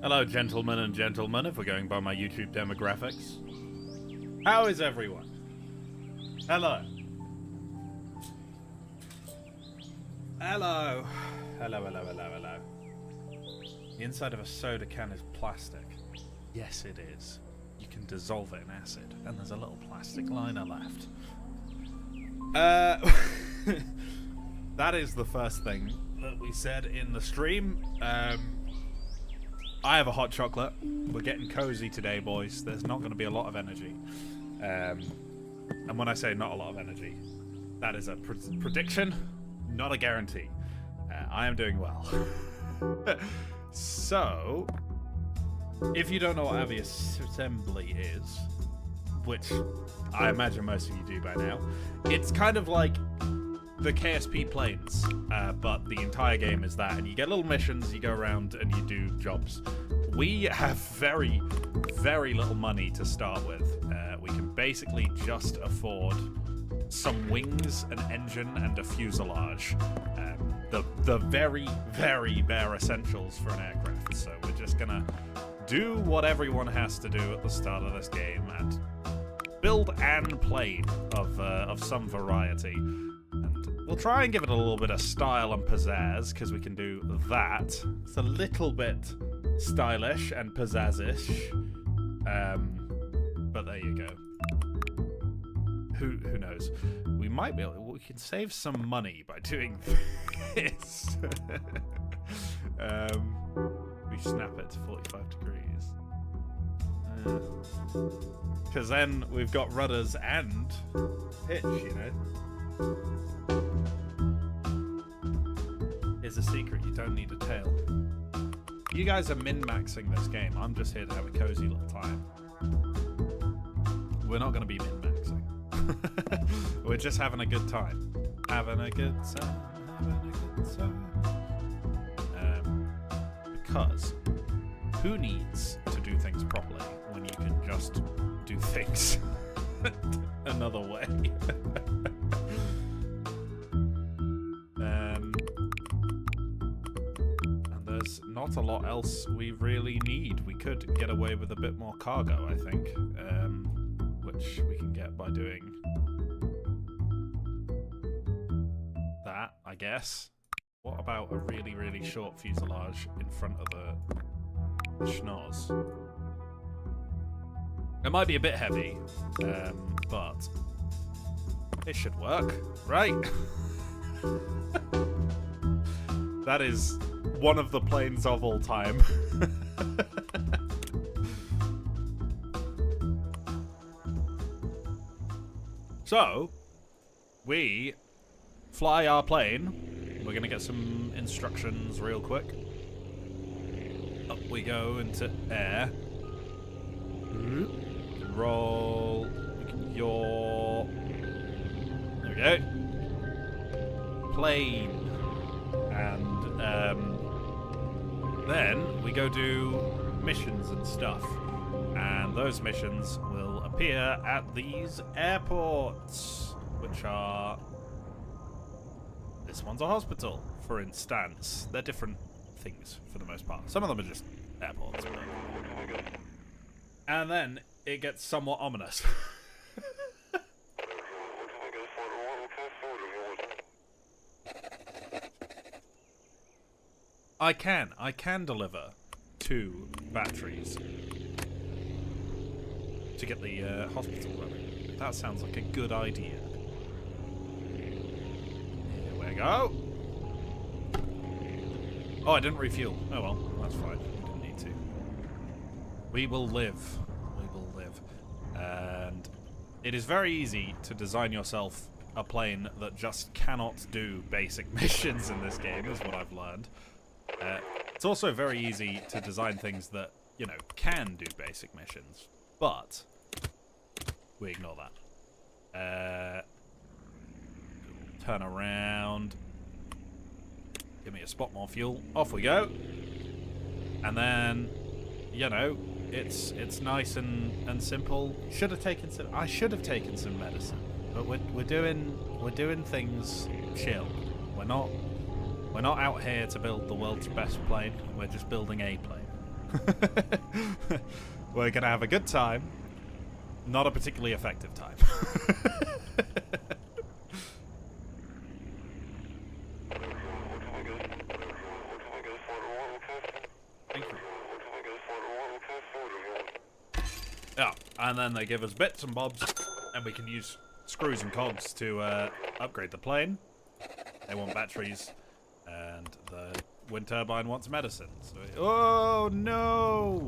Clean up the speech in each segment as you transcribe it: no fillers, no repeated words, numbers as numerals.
Hello, gentlemen and gentlemen, if we're going by my YouTube demographics. How is everyone? Hello. Hello. Hello, hello, hello, hello. The inside of a soda can is plastic. Yes, it is. You can dissolve it in acid, and there's a little plastic liner left. That is the first thing that we said in the stream. I have a hot chocolate. We're getting cozy today, boys. There's not going to be a lot of energy. And when I say not a lot of energy, that is a prediction, not a guarantee. I am doing well. So, if you don't know what Aviassembly is, which I imagine most of you do by now, it's kind of like the KSP planes, but the entire game is that, and you get little missions, you go around and you do jobs. We have very, very little money to start with. We can basically just afford some wings, an engine, and a fuselage. The very, very bare essentials for an aircraft. So we're just gonna do what everyone has to do at the start of this game and build an plane of some variety. We'll try and give it a little bit of style and pizzazz, because we can do that. It's a little bit stylish and pizzazzish. But there you go. Who knows? We might be able, we can save some money by doing this. We snap it to 45 degrees. Because then we've got rudders and pitch, you know? Here's a secret, you don't need a tail. You guys are min-maxing this game. I'm just here to have a cozy little time. We're not going to be min-maxing. We're just having a good time. Having a good time. Having a good time. Because who needs to do things properly when you can just do things another way? There's not a lot else we really need. We could get away with a bit more cargo, I think, which we can get by doing that, I guess. What about a really, really short fuselage in front of the schnoz? It might be a bit heavy, but it should work, right? That is one of the planes of all time. So, we fly our plane. We're going to get some instructions real quick. Up we go into air. Roll. We can yaw. There we go. Plane. And then we go do missions and stuff. And those missions will appear at these airports, which are... This one's a hospital, for instance. They're different things for the most part. Some of them are just airports. And then it gets somewhat ominous. I can deliver 2 batteries to get the hospital running. That sounds like a good idea. Here we go. Oh, I didn't refuel. Oh well, that's fine. We didn't need to. We will live. We will live. And it is very easy to design yourself a plane that just cannot do basic missions in this game, is what I've learned. It's also very easy to design things that, you know, can do basic missions, but we ignore that. Turn around. Give me a spot more fuel. Off we go. And then, you know, it's nice and simple. Should have taken some. I should have taken some medicine, but we're doing things chill. We're not out here to build the world's best plane. We're just building a plane. We're gonna have a good time. Not a particularly effective time. Thank you. Yeah, and then they give us bits and bobs, and we can use screws and cogs to upgrade the plane. They want batteries, and the wind turbine wants medicine. So oh no!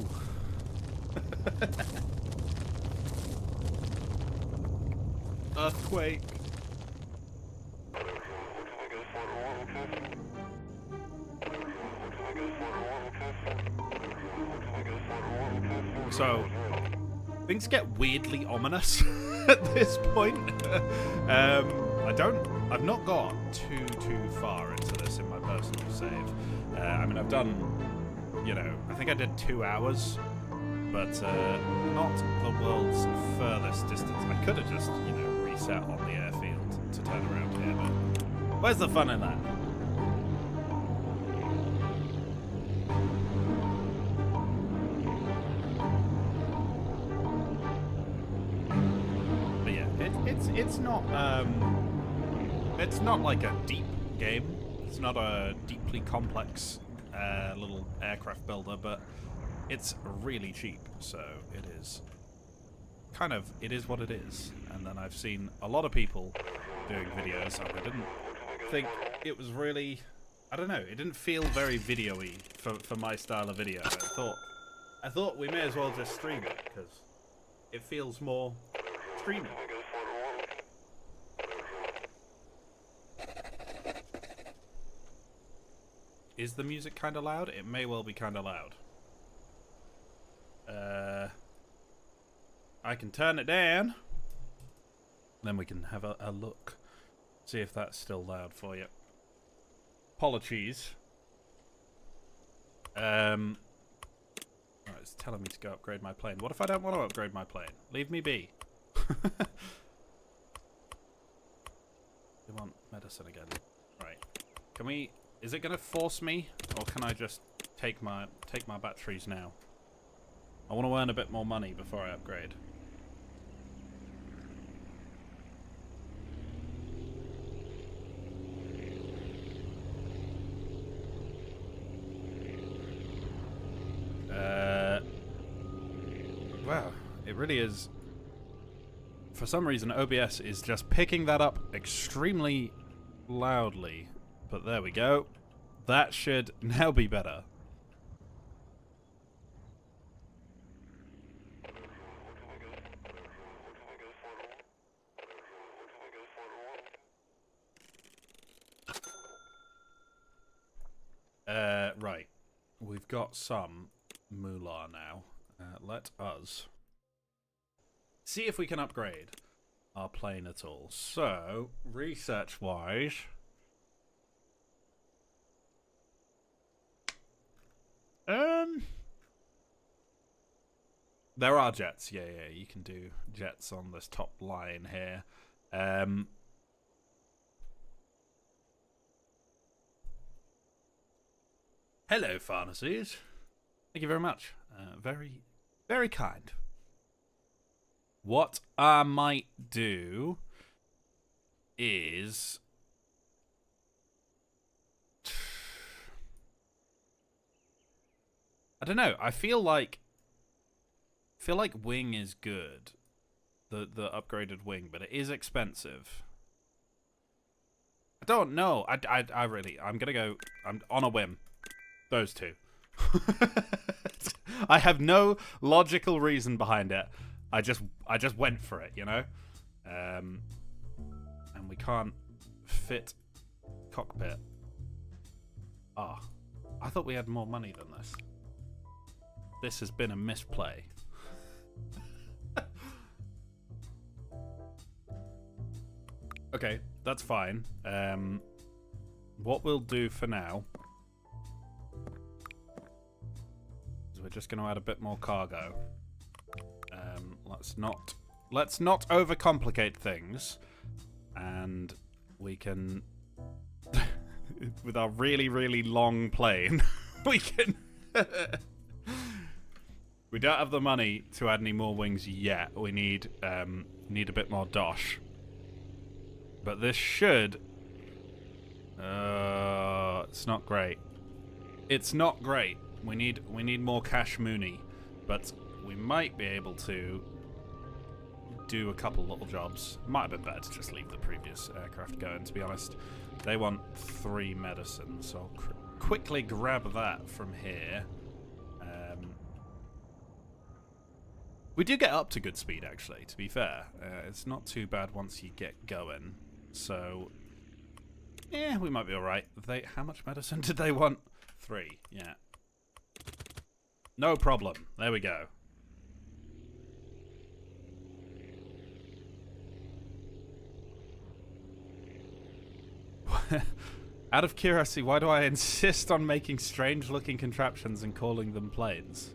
Earthquake. So things get weirdly ominous at this point. I've not got too far into this in my personal save. I mean, I've done, you know, I think I did 2 hours, but not the world's furthest distance. I could have just, you know, reset on the airfield to turn around here, but where's the fun in that? But yeah, it's not like a deep game. It's not a deeply complex little aircraft builder, but it's really cheap, so it is kind of, it is what it is. And then I've seen a lot of people doing videos, and I didn't think it was really, I don't know, it didn't feel very video-y for my style of video. I thought we may as well just stream it, because it feels more streamy. Is the music kind of loud? It may well be kind of loud. I can turn it down. Then we can have a look. See if that's still loud for you. Apologies. Alright, it's telling me to go upgrade my plane. What if I don't want to upgrade my plane? Leave me be. We want medicine again. Right. Can we... Is it going to force me, or can I just take my batteries now? I want to earn a bit more money before I upgrade. Wow, it really is. For some reason, OBS is just picking that up extremely loudly. But there we go. That should now be better. Right. We've got some moolah now. Let us see if we can upgrade our plane at all. So, research-wise... There are jets. Yeah, you can do jets on this top line here. Hello, pharmacies. Thank you very much. Very, very kind. What I might do is... I don't know. I feel like wing is good, the upgraded wing, but it is expensive. I don't know. I'm gonna go. I'm on a whim. Those two. I have no logical reason behind it. I just went for it, you know. And we can't fit cockpit. Ah, I thought we had more money than this. This has been a misplay. Okay, that's fine. What we'll do for now is we're just going to add a bit more cargo. Let's not overcomplicate things, and we can, with our really long plane, we can We don't have the money to add any more wings yet. We need a bit more dosh. But this should... it's not great. It's not great. We need more cash mooney. But we might be able to do a couple little jobs. Might have been better to just leave the previous aircraft going, to be honest. They want 3 medicine, so I'll quickly grab that from here. We do get up to good speed, actually, to be fair. It's not too bad once you get going. So, yeah, we might be alright. How much medicine did they want? 3, yeah. No problem. There we go. Out of curiosity, why do I insist on making strange-looking contraptions and calling them planes?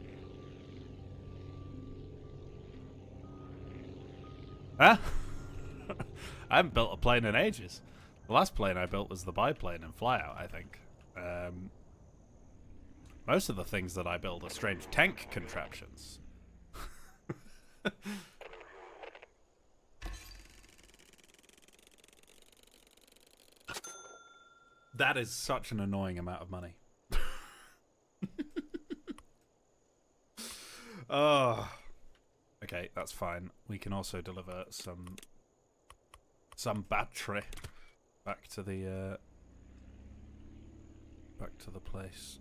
Huh? I haven't built a plane in ages. The last plane I built was the biplane in Flyout, I think. Most of the things that I build are strange tank contraptions. That is such an annoying amount of money. Oh. Okay, that's fine. We can also deliver some battery back to the place.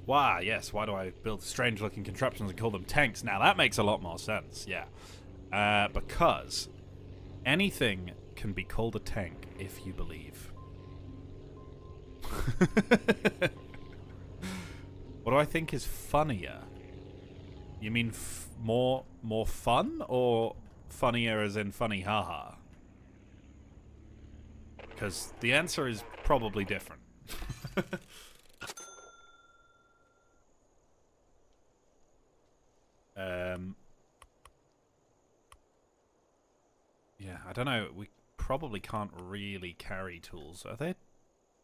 Wow, yes. Why do I build strange-looking contraptions and call them tanks? Now that makes a lot more sense. Yeah, because anything can be called a tank if you believe. What do I think is funnier? You mean more fun, or funnier as in funny haha? Because the answer is probably different. Yeah, I don't know. We probably can't really carry tools. Are they?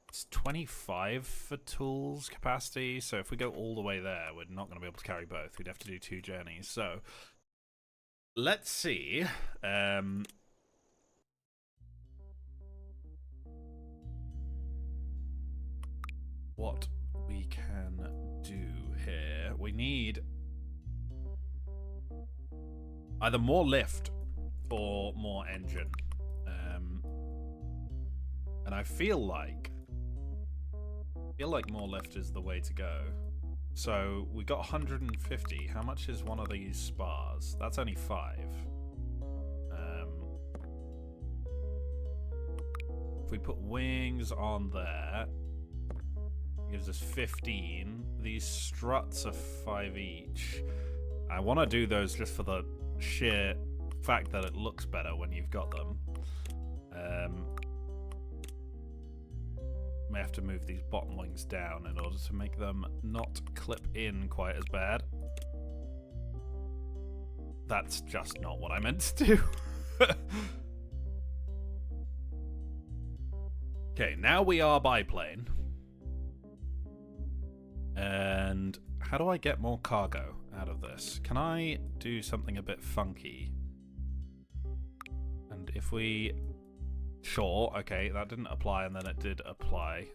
It's 25 for tools capacity, so if we go all the way there, we're not going to be able to carry both. We'd have to do 2 journeys. So, let's see. What we can do here. We need either more lift or more engine. And I feel like more lift is the way to go. So we got 150. How much is one of these spars? That's only 5. If we put wings on there, it gives us 15. These struts are 5 each. I want to do those just for the sheer fact that it looks better when you've got them. May have to move these bottom wings down in order to make them not clip in quite as bad. That's just not what I meant to do. Okay, now we are biplane. And how do I get more cargo out of this? Can I do something a bit funky? And if we... Sure, okay, that didn't apply and then it did apply.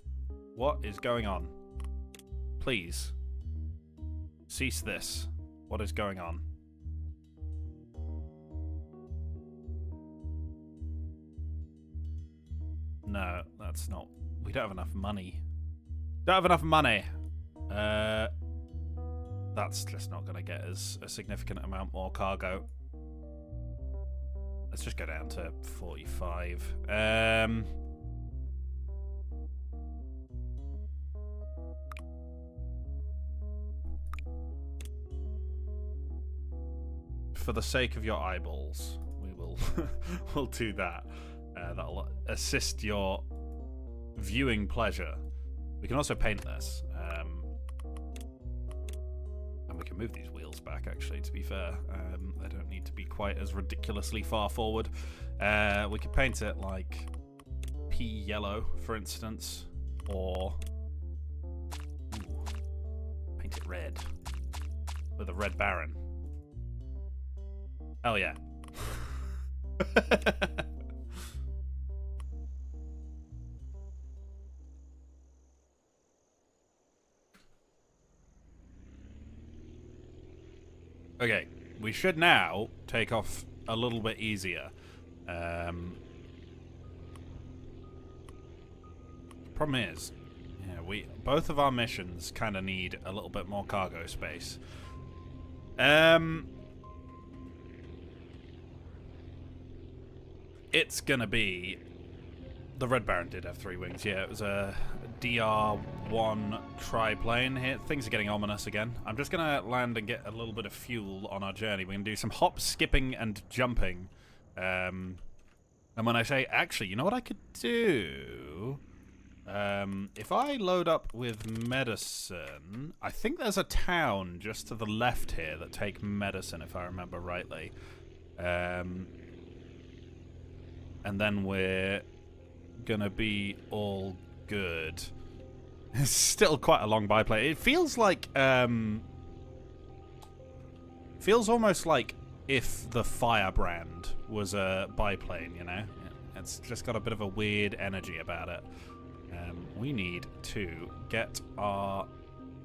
What is going on? Please. Cease this. What is going on? No, that's not... We don't have enough money. Don't have enough money! That's just not going to get us a significant amount more cargo. Let's just go down to 45. For the sake of your eyeballs, we will we'll do that. That'll assist your viewing pleasure. We can also paint this. And we can move these wheels back, actually, to be fair. They don't need to be quite as ridiculously far forward. We could paint it like pea yellow, for instance. Or paint it red. with a Red Baron. Hell yeah. Okay, we should now take off a little bit easier. Problem is, yeah, both of our missions kind of need a little bit more cargo space. It's gonna be... The Red Baron did have 3 wings. Yeah, it was a DR1 triplane. Here, things are getting ominous again. I'm just gonna land and get a little bit of fuel on our journey. We're gonna do some hop, skipping, and jumping. And when I say, actually, you know what I could do? If I load up with medicine, I think there's a town just to the left here that take medicine, if I remember rightly. And then we're gonna be all good. It's still quite a long biplane. It feels like, feels almost like if the Firebrand was a biplane, you know? It's just got a bit of a weird energy about it. We need to get our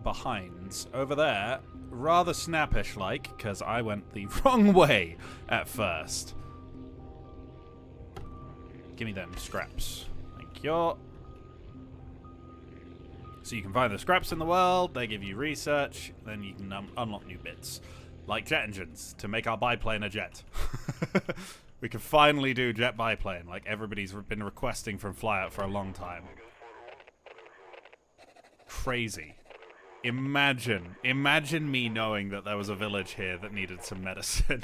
behinds over there, rather snappish-like, because I went the wrong way at first. Give me them scraps. Thank you. So you can find the scraps in the world, they give you research, then you can unlock new bits. Like jet engines, to make our biplane a jet. We can finally do jet biplane, like everybody's been requesting from Flyout for a long time. Crazy. Imagine me knowing that there was a village here that needed some medicine.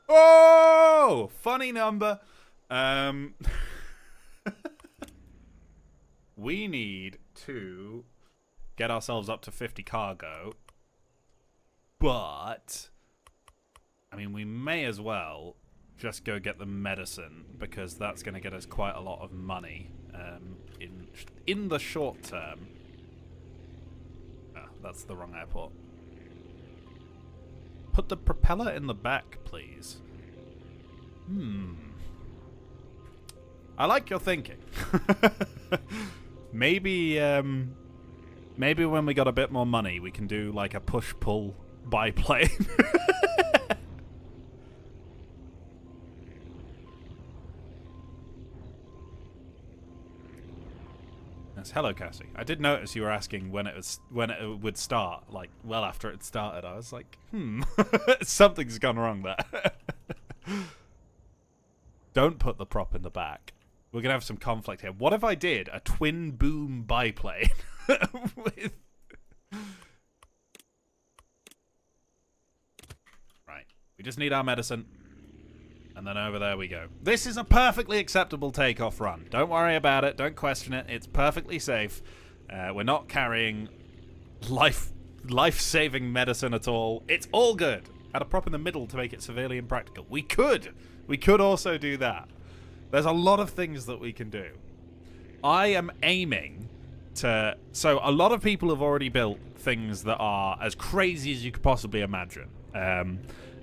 Oh! Funny number. We need to get ourselves up to 50 cargo. But, I mean, we may as well just go get the medicine, because that's going to get us quite a lot of money in the short term. Oh, that's the wrong airport. Put the propeller in the back, please. I like your thinking. Maybe when we got a bit more money, we can do like a push-pull biplane. Yes, hello, Cassie. I did notice you were asking when it would start, like well after it started. I was like, something's gone wrong there. Don't put the prop in the back. We're gonna have some conflict here. What if I did a twin boom biplane with... Right. We just need our medicine. And then over there we go. This is a perfectly acceptable takeoff run. Don't worry about it. Don't question it. It's perfectly safe. We're not carrying life-saving medicine at all. It's all good. Add a prop in the middle to make it severely impractical. We could also do that. There's a lot of things that we can do. I am aiming to... So a lot of people have already built things that are as crazy as you could possibly imagine.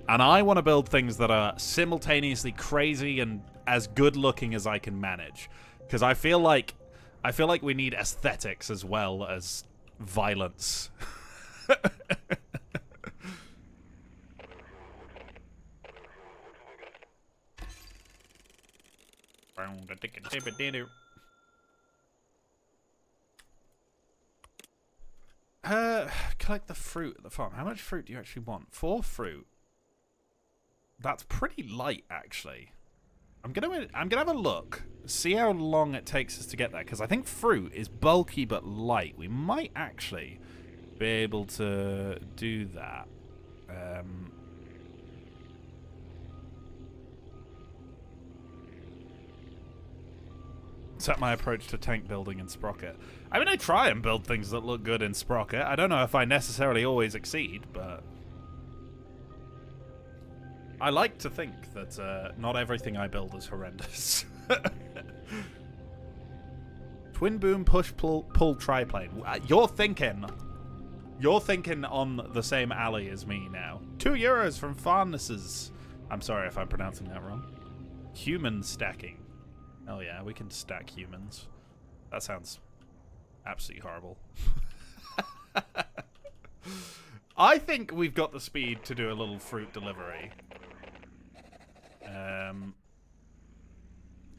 And I want to build things that are simultaneously crazy and as good looking as I can manage. Because I feel like we need aesthetics as well as violence. Collect the fruit at the farm. How much fruit do you actually want? 4 fruit. That's pretty light, actually. I'm gonna have a look, see how long it takes us to get there, because I think fruit is bulky but light. We might actually be able to do that. Set my approach to tank building in Sprocket. I mean, I try and build things that look good in Sprocket. I don't know if I necessarily always exceed, but I like to think that not everything I build is horrendous. Twin boom push pull triplane. You're thinking You're thinking on the same alley as me now. €2 from Farnesses. I'm sorry if I'm pronouncing that wrong. Human stacking. Oh yeah, we can stack humans. That sounds absolutely horrible. I think we've got the speed to do a little fruit delivery.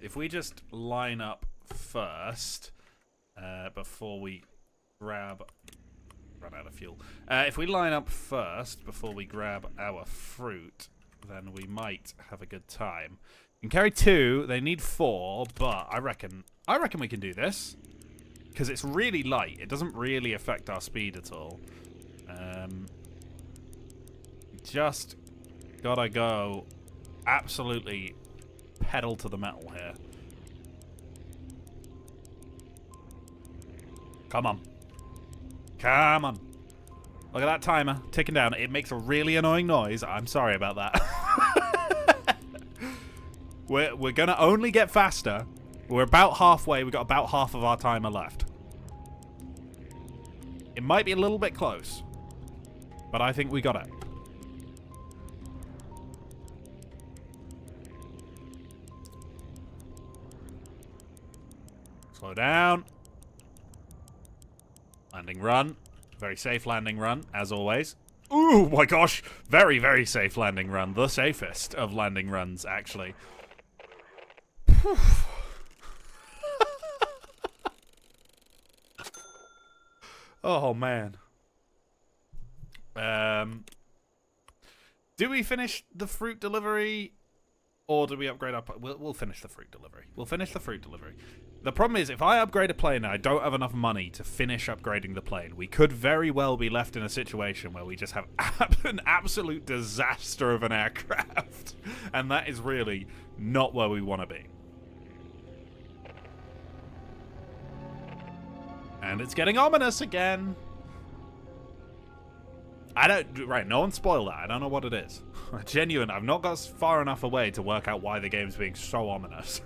If we just line up first before we grab... Run out of fuel. If we line up first before we grab our fruit, then we might have a good time. You can carry 2. They need 4, but I reckon we can do this because it's really light. It doesn't really affect our speed at all. Just gotta go absolutely pedal to the metal here. Come on. Come on. Look at that timer ticking down. It makes a really annoying noise. I'm sorry about that. We're going to only get faster. We're about halfway. We've got about half of our timer left. It might be a little bit close, but I think we got it. Slow down. Landing run. Very safe landing run, as always. Ooh, my gosh. Very, very safe landing run. The safest of landing runs, actually. Oh, man. Do we finish the fruit delivery? Or do we upgrade our... We'll finish the fruit delivery. We'll finish the fruit delivery. The problem is, if I upgrade a plane and I don't have enough money to finish upgrading the plane, we could very well be left in a situation where we just have an absolute disaster of an aircraft. And that is really not where we want to be. And it's getting ominous again. Right, no one spoiled that. I don't know what it is. Genuine, I've not got far enough away to work out why the game's being so ominous.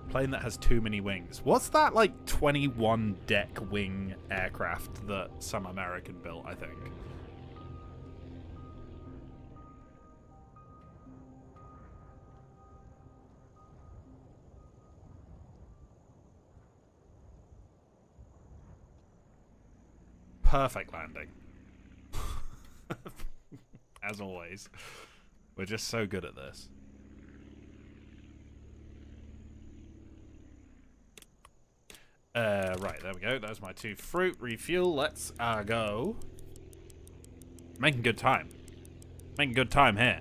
Plane that has too many wings. What's that, like, 21 deck wing aircraft that some American built, I think? Perfect landing. As always. We're just so good at this. Right, there we go. There's my 2 fruit. Refuel. Let's go. Making good time. Making good time here.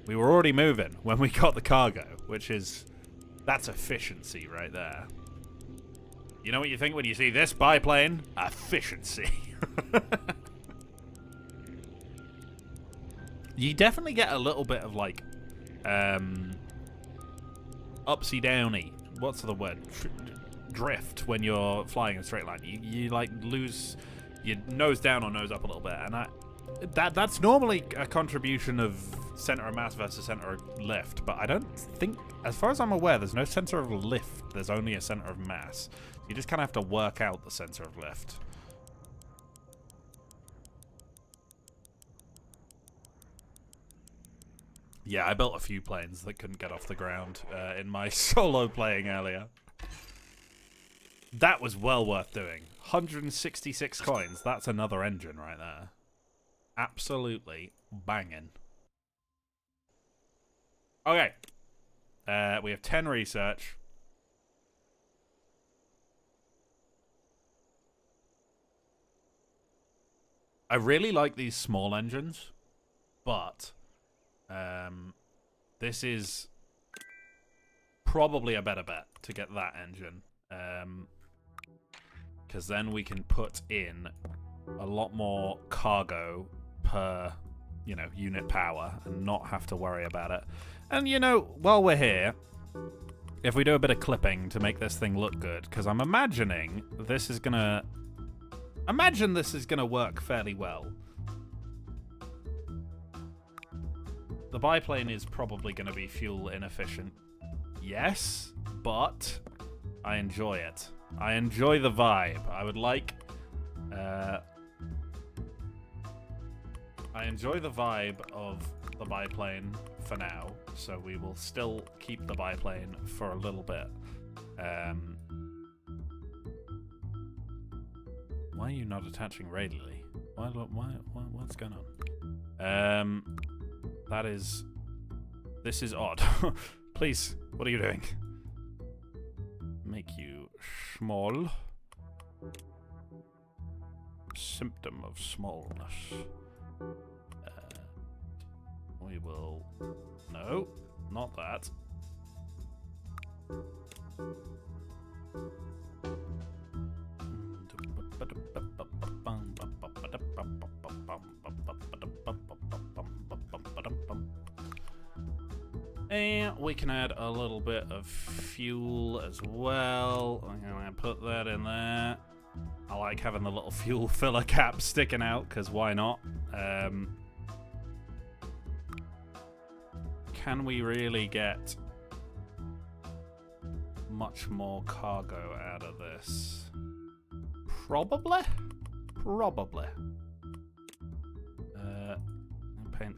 We were already moving when we got the cargo, which is... That's efficiency right there. You know what you think when you see this biplane? Efficiency. You definitely get a little bit of, like, upsy-downy. What's the word? Drift when you're flying in a straight line. You like, lose your nose down or nose up a little bit. And that's normally a contribution of center of mass versus center of lift. But I don't think, as far as I'm aware, there's no center of lift. There's only a center of mass. You just kind of have to work out the center of lift. Yeah, I built a few planes that couldn't get off the ground in my solo playing earlier. That was well worth doing. 166 coins. That's another engine right there. Absolutely banging. Okay. We have 10 research. I really like these small engines, but this is probably a better bet to get that engine, because then we can put in a lot more cargo per, you know, unit power and not have to worry about it. And, you know, while we're here, if we do a bit of clipping to make this thing look good, because I'm imagining this is gonna... Imagine this is going to work fairly well. The biplane is probably going to be fuel inefficient. Yes, but I enjoy it. I enjoy the vibe. I would like... I enjoy the vibe of the biplane for now, so we will still keep the biplane for a little bit. Why are you not attaching radially? What's going on? This is odd. Please, what are you doing? Make you small. Symptom of smallness. We will... No, not that. And we can add a little bit of fuel as well. I'm gonna put that in there. I like having the little fuel filler cap sticking out, because why not? Can we really get much more cargo out of this? Probably? Probably. Paint.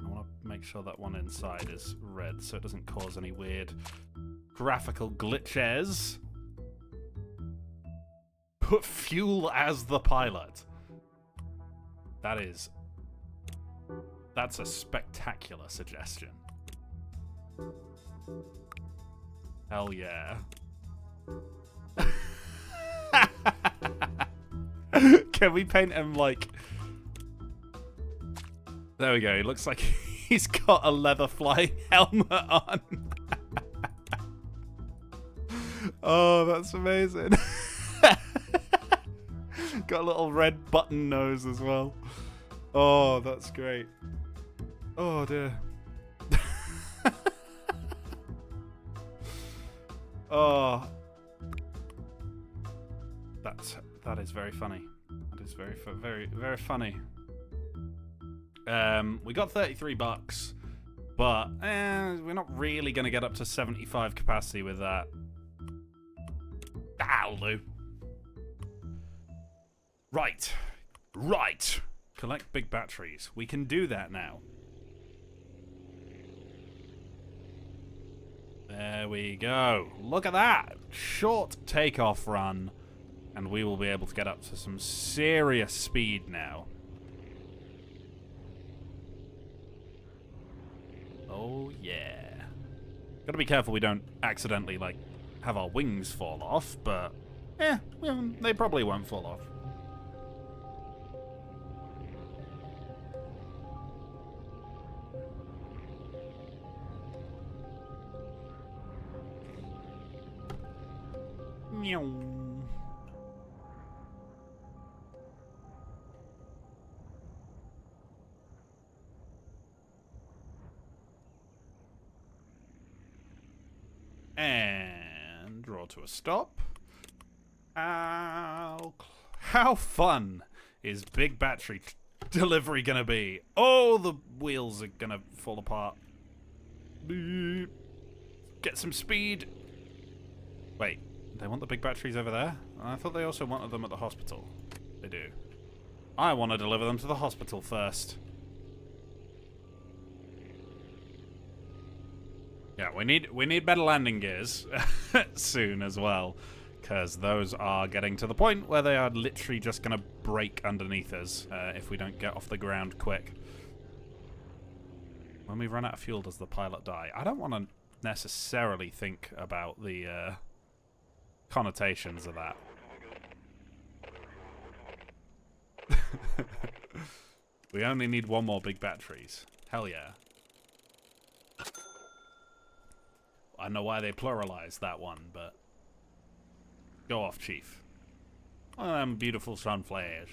I want to make sure that one inside is red so it doesn't cause any weird graphical glitches. Put fuel as the pilot. That's a spectacular suggestion. Hell yeah. Can we paint him like... There we go, he looks like he's got a leather flying helmet on. Oh, that's amazing. Got a little red button nose as well. Oh, that's great. Oh dear. Oh, that is very funny. That is very very funny. We got 33 bucks, but we're not really gonna get up to 75 capacity with that. That'll do. Right. Collect big batteries. We can do that now. There we go. Look at that. Short takeoff run. And we will be able to get up to some serious speed now. Oh, yeah. Gotta be careful we don't accidentally, like, have our wings fall off, but... they probably won't fall off. Meow. And draw to a stop. How fun is big battery delivery gonna be? Oh, the wheels are gonna fall apart. Get some speed. Wait, they want the big batteries over there? I thought they also wanted them at the hospital. They do. I want to deliver them to the hospital first. Yeah, we need better landing gears soon as well, because those are getting to the point where they are literally just going to break underneath us if we don't get off the ground quick. When we run out of fuel, does the pilot die? I don't want to necessarily think about the connotations of that. We only need one more big batteries. Hell yeah. I don't know why they pluralized that one, but... Go off, Chief. Beautiful sunflowers.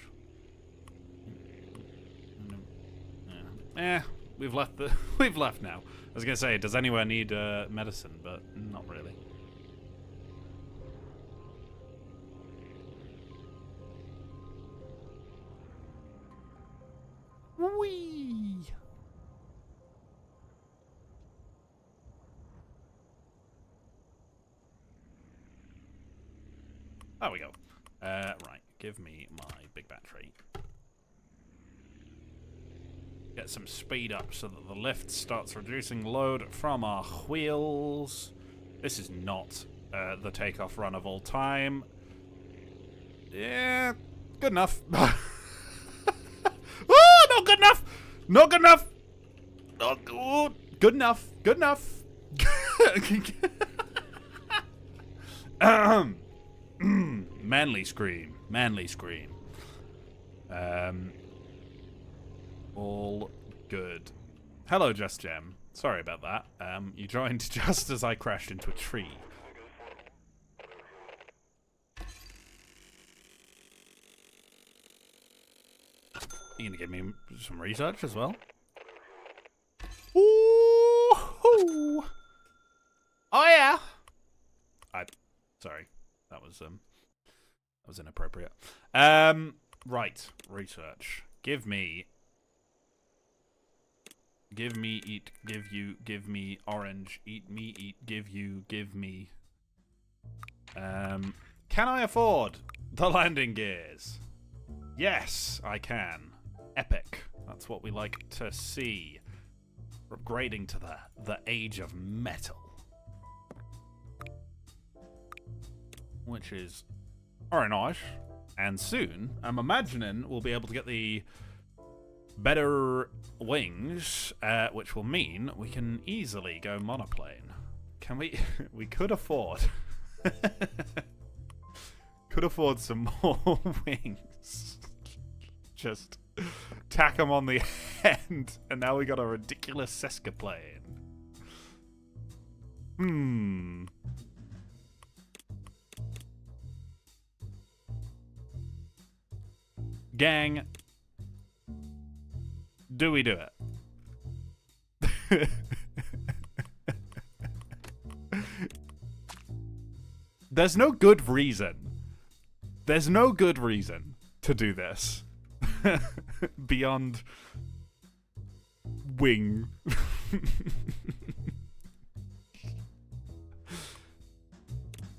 We've left we've left now. I was gonna say, does anyone need medicine? But not really. Whee! There we go. Right, give me my big battery. Get some speed up so that the lift starts reducing load from our wheels. This is not the takeoff run of all time. Yeah, good enough. Oh, not good enough! Not good enough! Not good. Good enough. Good enough. Manly scream. Manly scream. All good. Hello, Just Gem. Sorry about that. You joined just as I crashed into a tree. You gonna give me some research as well? Ooh-hoo. Oh yeah. Sorry, that was inappropriate. Right, research. Give me, eat, give you, give me, orange, eat me, eat, give you, give me. Can I afford the landing gears? Yes, I can. Epic. That's what we like to see. We're upgrading to the age of metal. Which is very nice. And soon, I'm imagining we'll be able to get the better wings, which will mean we can easily go monoplane. Can we? We could afford. Could afford some more wings. Just tack them on the end, and now we got a ridiculous sescaplane. Gang, do we do it? There's no good reason. There's no good reason to do this. Beyond wing.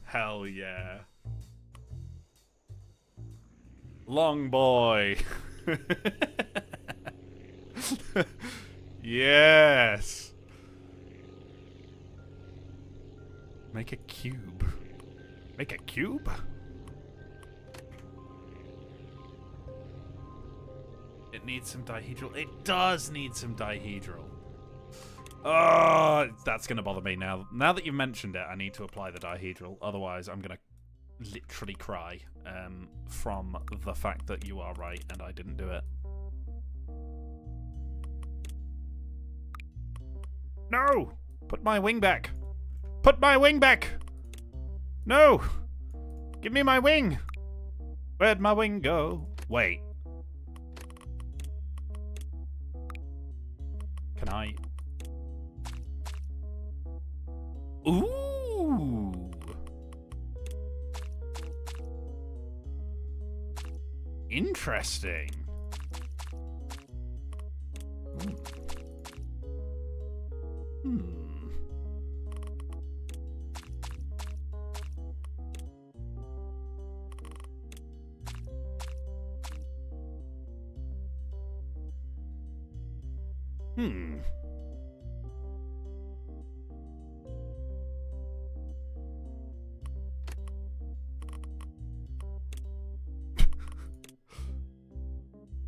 Hell yeah. Long boy. Yes. Make a cube. Make a cube? It needs some dihedral. It does need some dihedral. Oh, that's going to bother me now. Now that you've mentioned it, I need to apply the dihedral. Otherwise, I'm going to literally cry from the fact that you are right and I didn't do it. No! Put my wing back! Put my wing back! No! Give me my wing! Where'd my wing go? Wait. Can I? Ooh! Interesting.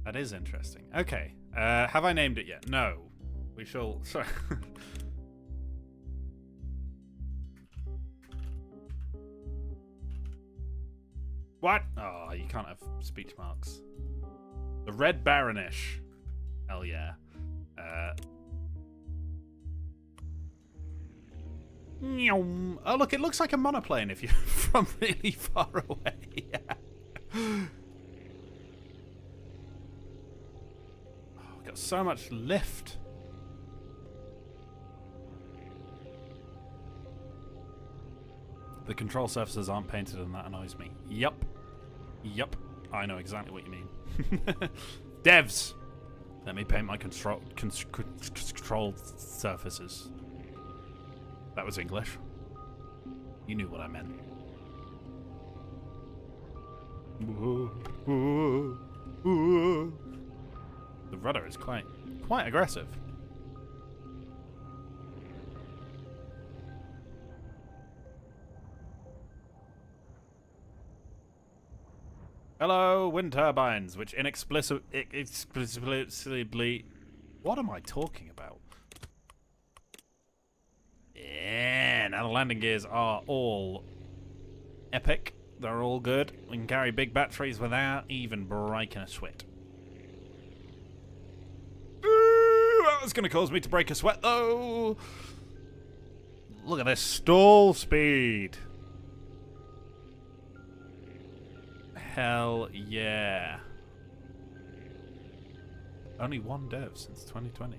That is interesting. Okay. Have I named it yet? No. We shall... Sorry. What? Oh, you can't have speech marks. The Red Baronish. Hell yeah. Oh, look, it looks like a monoplane if you're from really far away. Oh, got so much lift. The control surfaces aren't painted and that annoys me. Yup. Yup. I know exactly what you mean. Devs! Let me paint my control surfaces. That was English. You knew what I meant. The rudder is quite aggressive. Hello, wind turbines, which explicitly... What am I talking about? Yeah, now the landing gears are all epic. They're all good. We can carry big batteries without even breaking a sweat. Ooh, that was going to cause me to break a sweat, though. Look at this stall speed. Hell yeah. Only one dev since 2020.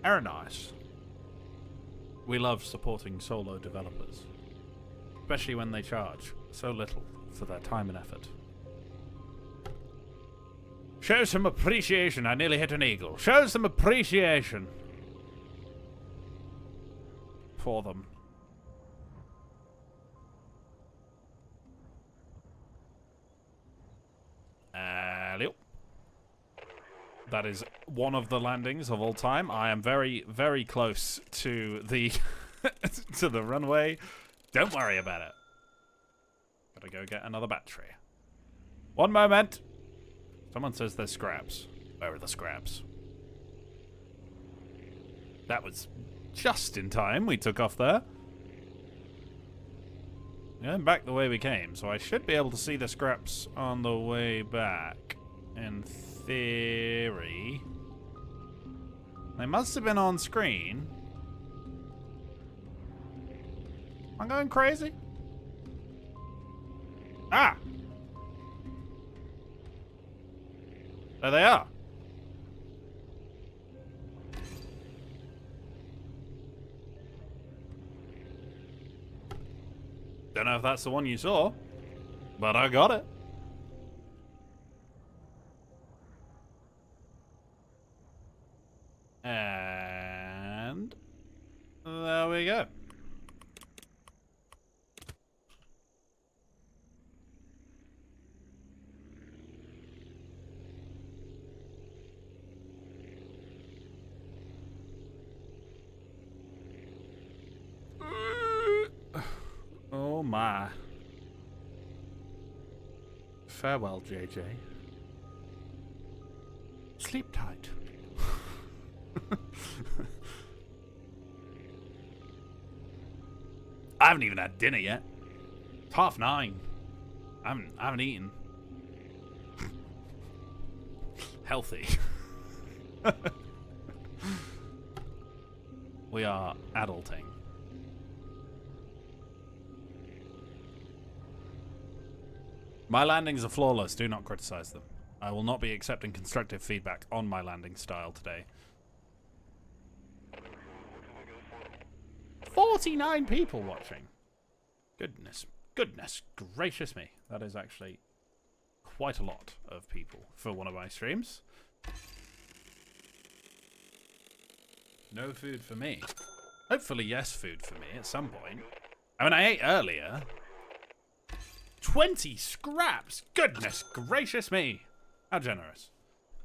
Very nice. We love supporting solo developers, especially when they charge so little for their time and effort. Show some appreciation. I nearly hit an eagle. Show some appreciation for them. That is one of the landings of all time. I am very, very close to the to the runway. Don't worry about it. Gotta go get another battery. One moment. Someone says there's scraps. Where are the scraps? That was just in time. We took off there. Going back the way we came, so I should be able to see the scraps on the way back. In theory. They must have been on screen. Am I going crazy? Ah! There they are. Don't know if that's the one you saw, but I got it. And there we go. Oh my. Farewell, JJ. Sleep tight. I haven't even had dinner yet. It's 9:30. I haven't eaten. Healthy. We are adulting. My landings are flawless. Do not criticize them. I will not be accepting constructive feedback on my landing style today. 49 people watching. Goodness gracious me. That is actually quite a lot of people for one of my streams. No food for me. Hopefully, yes, food for me at some point. I mean, I ate earlier. 20 scraps! Goodness gracious me! How generous.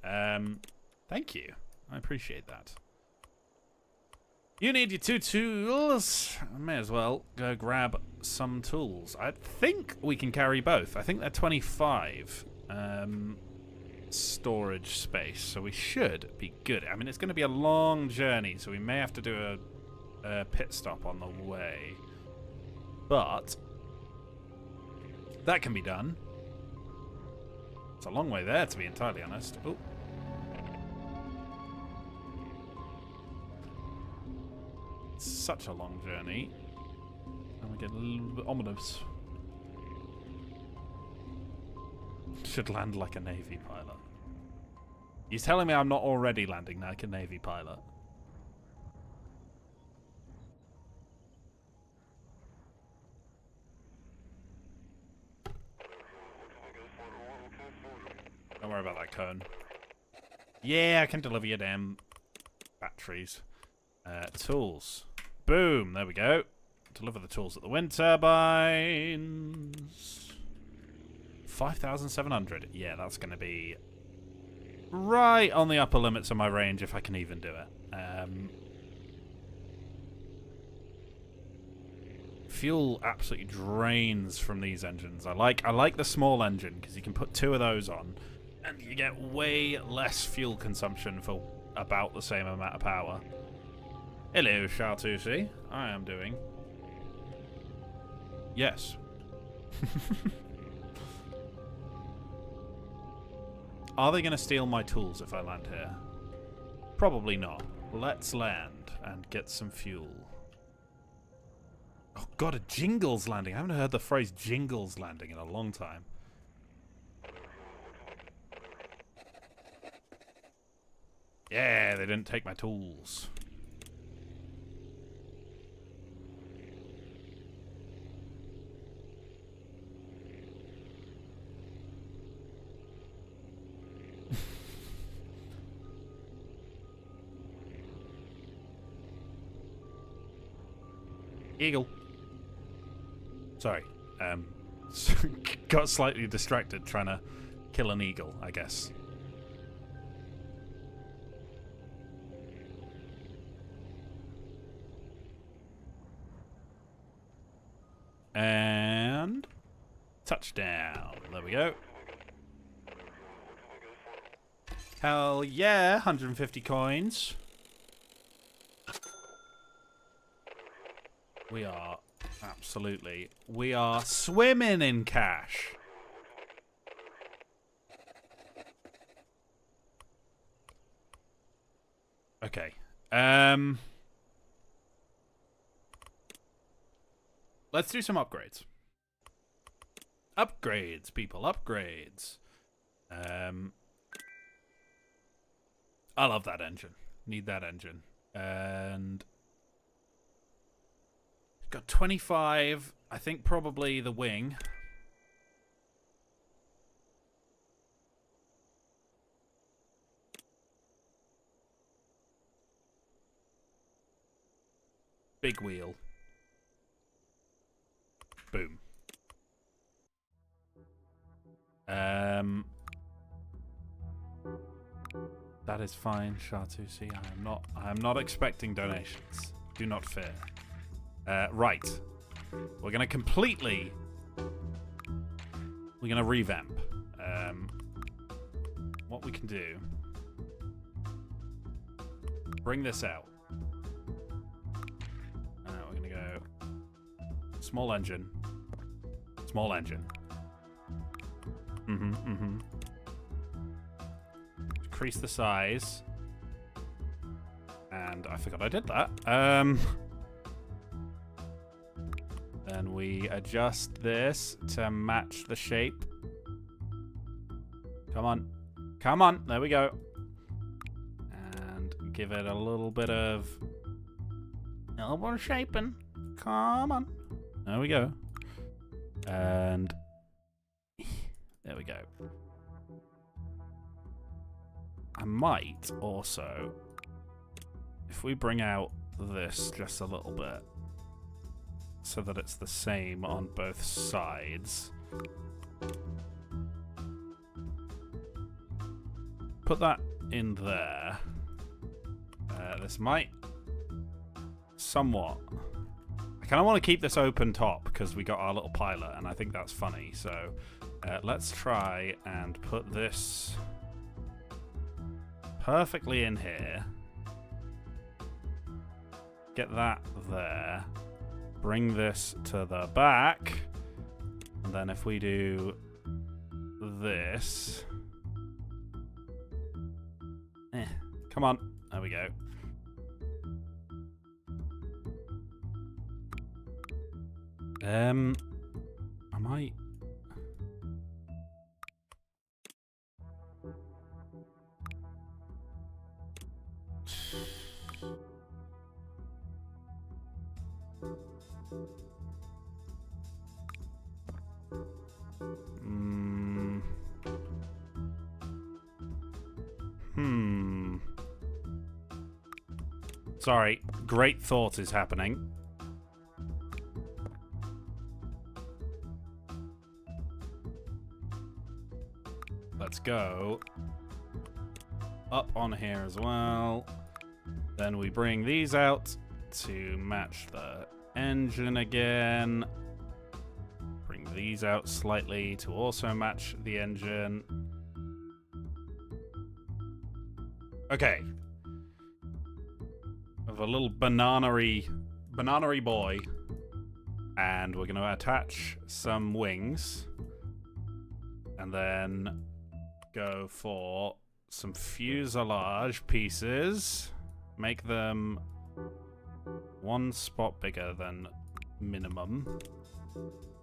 Thank you. I appreciate that. You need your 2 tools. I may as well go grab some tools. I think we can carry both. I think they're 25 storage space, so we should be good. I mean, it's going to be a long journey, so we may have to do a pit stop on the way. But that can be done. It's a long way there, to be entirely honest. Oh. It's such a long journey. And we get a little bit ominous. Should land like a Navy pilot. He's telling me I'm not already landing like a Navy pilot. Don't worry about that cone. Yeah, I can deliver your damn batteries. Tools. Boom, there we go. Deliver the tools at the wind turbines. 5,700. Yeah, that's going to be right on the upper limits of my range if I can even do it. Fuel absolutely drains from these engines. I like the small engine because you can put 2 of those on and you get way less fuel consumption for about the same amount of power. Hello, Chartusi. I am doing. Yes. Are they going to steal my tools if I land here? Probably not. Let's land and get some fuel. Oh god, a Jingles landing. I haven't heard the phrase Jingles landing in a long time. Yeah, they didn't take my tools. Eagle. Sorry. Got slightly distracted trying to kill an eagle, I guess. And touchdown. There we go. Hell yeah, 150 coins. We are absolutely. We are swimming in cash. Okay. Let's do some upgrades. Upgrades, people. Upgrades. I love that engine. Need that engine. And got 25. I think probably the wing. Big wheel. Boom. That is fine, Chartusi. I am not expecting donations. Do not fear. Right. We're gonna completely. We're gonna revamp. What we can do. Bring this out. We're gonna go. Small engine. Small engine. Increase the size. And I forgot I did that. Then we adjust this to match the shape. Come on. Come on. There we go. And give it a little bit of shaping. Come on. There we go. And there we go. I might also, if we bring out this just a little bit, so that it's the same on both sides. Put that in there. This might somewhat. I kind of want to keep this open top because we got our little pilot, and I think that's funny. So let's try and put this perfectly in here. Get that there. Bring this to the back. And then if we do this. Come on. There we go. I might. Sorry, great thought is happening. go up on here as well. Then we bring these out to match the engine again. Bring these out slightly to also match the engine. Okay. Of a little banana-y boy. And we're going to attach some wings. And then go for some fuselage pieces. Make them one spot bigger than minimum.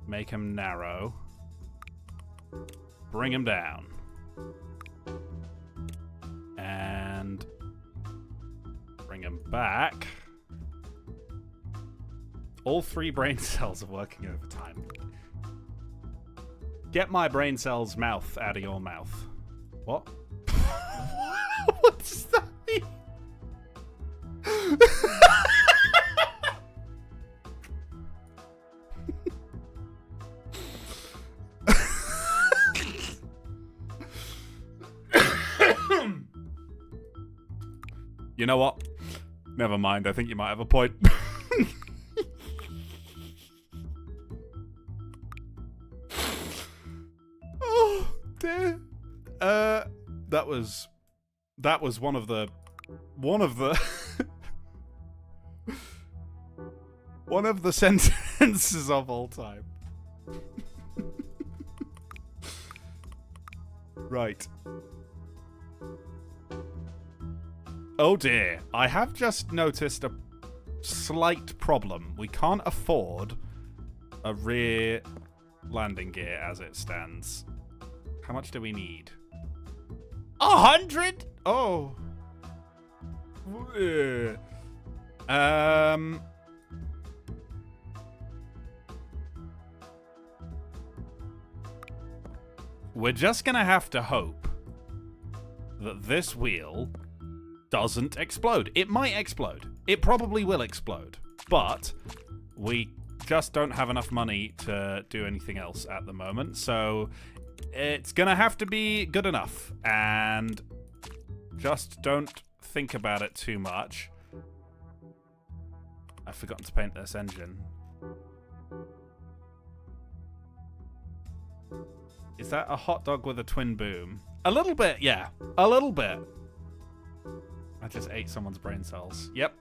Make them narrow. Bring them down. And bring them back. All 3 brain cells are working overtime. Get my brain cell's mouth out of your mouth. What? What does that mean? You know what? Never mind. I think you might have a point. Oh dear. That was one of the one of the sentences of all time. Right. Oh dear, I have just noticed a slight problem. We can't afford a rear landing gear as it stands. How much do we need? 100? Oh. We're just gonna have to hope that this wheel doesn't explode. It might explode. It probably will explode. But we just don't have enough money to do anything else at the moment. So it's gonna have to be good enough. And just don't think about it too much. I've forgotten to paint this engine. Is that a hot dog with a twin boom? A little bit, yeah. A little bit. I just ate someone's brain cells. Yep.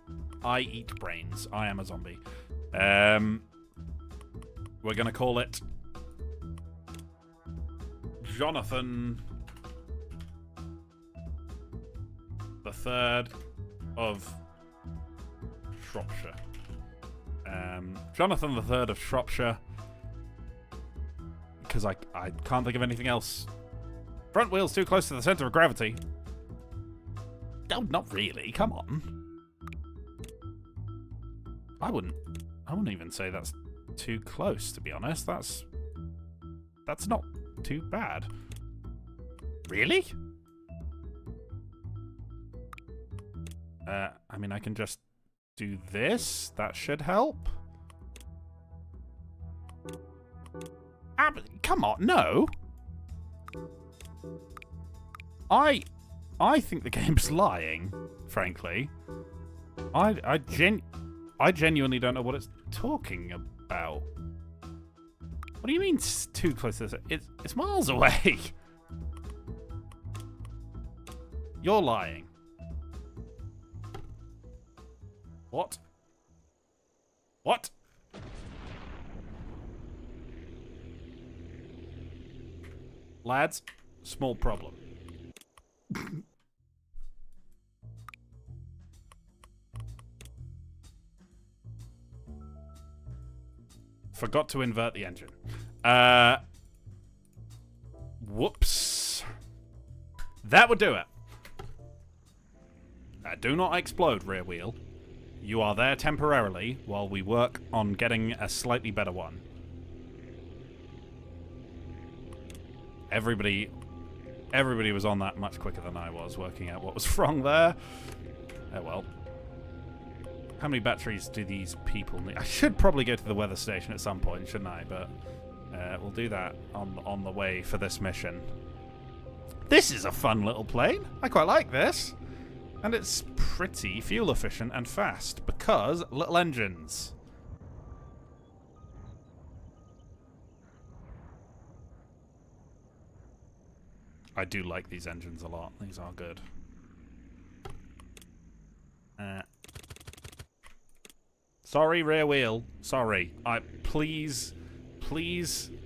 I eat brains. I am a zombie. We're going to call it Jonathan the Third of Shropshire. Jonathan the Third of Shropshire. Because I can't think of anything else. Front wheel's too close to the center of gravity. No, not really. Come on. I wouldn't even say that's too close, to be honest. That's not too bad. Really? I mean, I can just do this. That should help. Come on, no. I think the game's lying, frankly. I genuinely don't know what it's talking about. What do you mean it's too close to this? It's miles away. You're lying. What? What? Lads, small problem. Forgot to invert the engine. Whoops. That would do it. Do not explode, rear wheel. You are there temporarily while we work on getting a slightly better one. Everybody was on that much quicker than I was, working out what was wrong there. Oh well. How many batteries do these people need? I should probably go to the weather station at some point, shouldn't I? But we'll do that on the way for this mission. This is a fun little plane. I quite like this. And it's pretty fuel efficient and fast because little engines. I do like these engines a lot. These are good. Sorry, rear wheel. Sorry. Please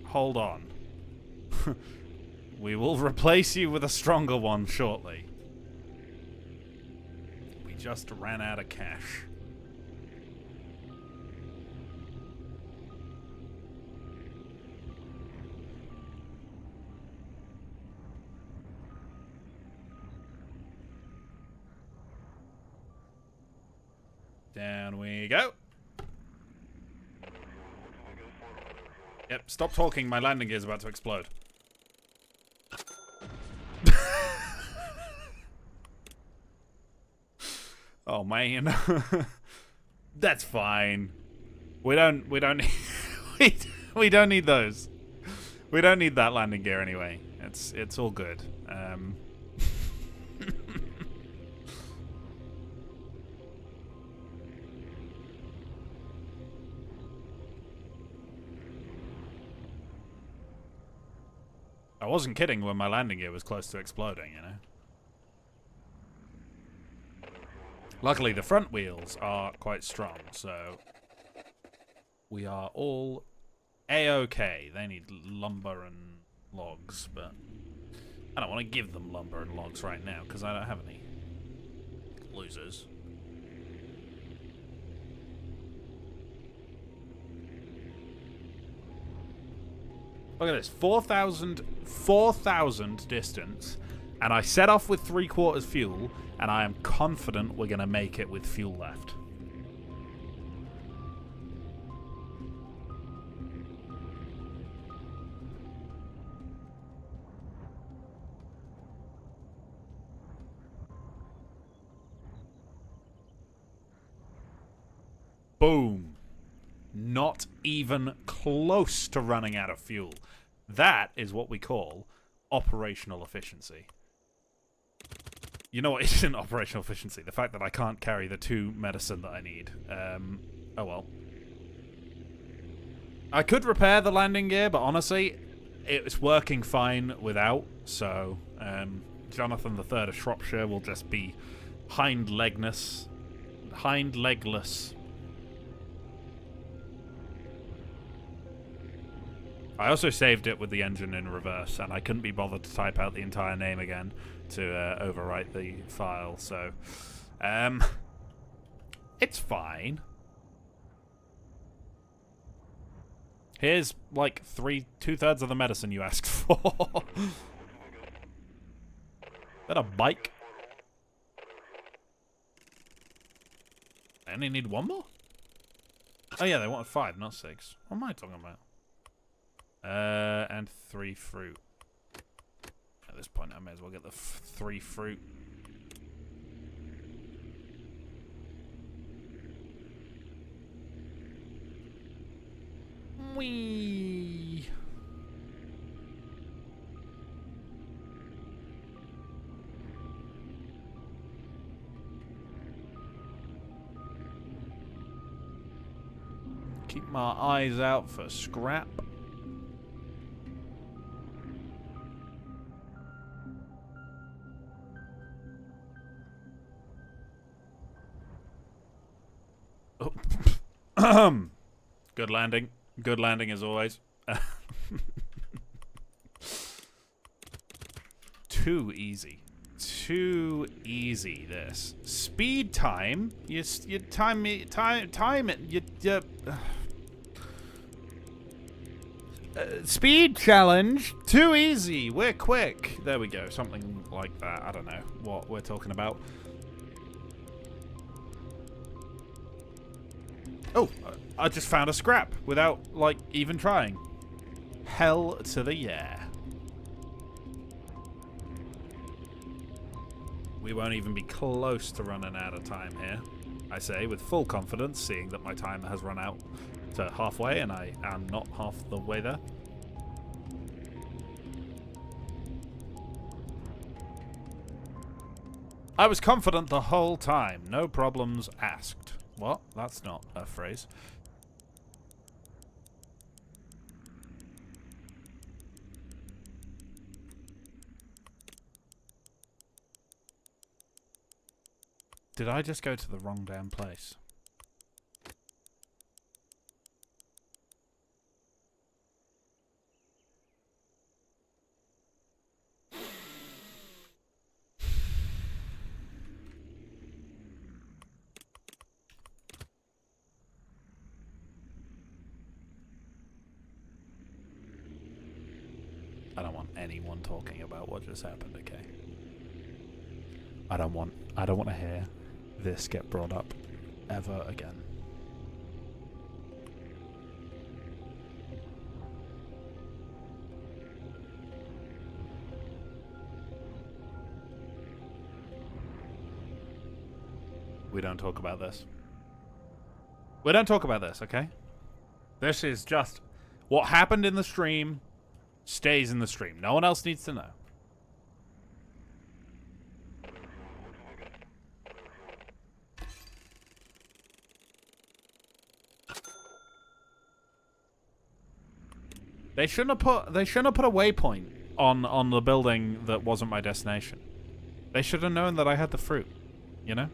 hold on. We will replace you with a stronger one shortly. We just ran out of cash. Down we go. Yep, stop talking. My landing gear is about to explode. Oh man. That's fine. We don't need we don't need those. We don't need that landing gear anyway. It's all good. I wasn't kidding when my landing gear was close to exploding, you know. Luckily, the front wheels are quite strong, so we are all A-okay. They need lumber and logs, but I don't want to give them lumber and logs right now because I don't have any. Losers. Look at this, 4,000 distance, and I set off with 3/4 fuel, and I am confident we're going to make it with fuel left. Boom. Not even close to running out of fuel. That is what we call operational efficiency. You know what isn't operational efficiency? The fact that I can't carry the 2 medicine that I need. Oh well. I could repair the landing gear, but honestly, it's working fine without. So, Jonathan III of Shropshire will just be hind-legless. I also saved it with the engine in reverse, and I couldn't be bothered to type out the entire name again to overwrite the file, so it's fine. Here's like 2/3 of the medicine you asked for. Is that a bike? I only need 1 more? Oh yeah, they wanted 5, not 6. What am I talking about? And 3 fruit. At this point, I may as well get the 3 fruit. Whee! Keep my eyes out for scrap. Good landing. Good landing as always. Too easy. Too easy, this. Speed time? You time it. Speed challenge? Too easy. We're quick. There we go. Something like that. I don't know what we're talking about. Oh, I just found a scrap without, like, even trying. Hell to the yeah. We won't even be close to running out of time here. I say with full confidence, seeing that my time has run out to halfway and I am not half the way there. I was confident the whole time. No problems asked. What? That's not a phrase. Did I just go to the wrong damn place? I don't want anyone talking about what just happened, okay? I don't want to hear this get brought up ever again. We don't talk about this. We don't talk about this, okay? This is just what happened in the stream stays in the stream. No one else needs to know. They shouldn't have put a waypoint on the building that wasn't my destination. They should have known that I had the fruit, you know?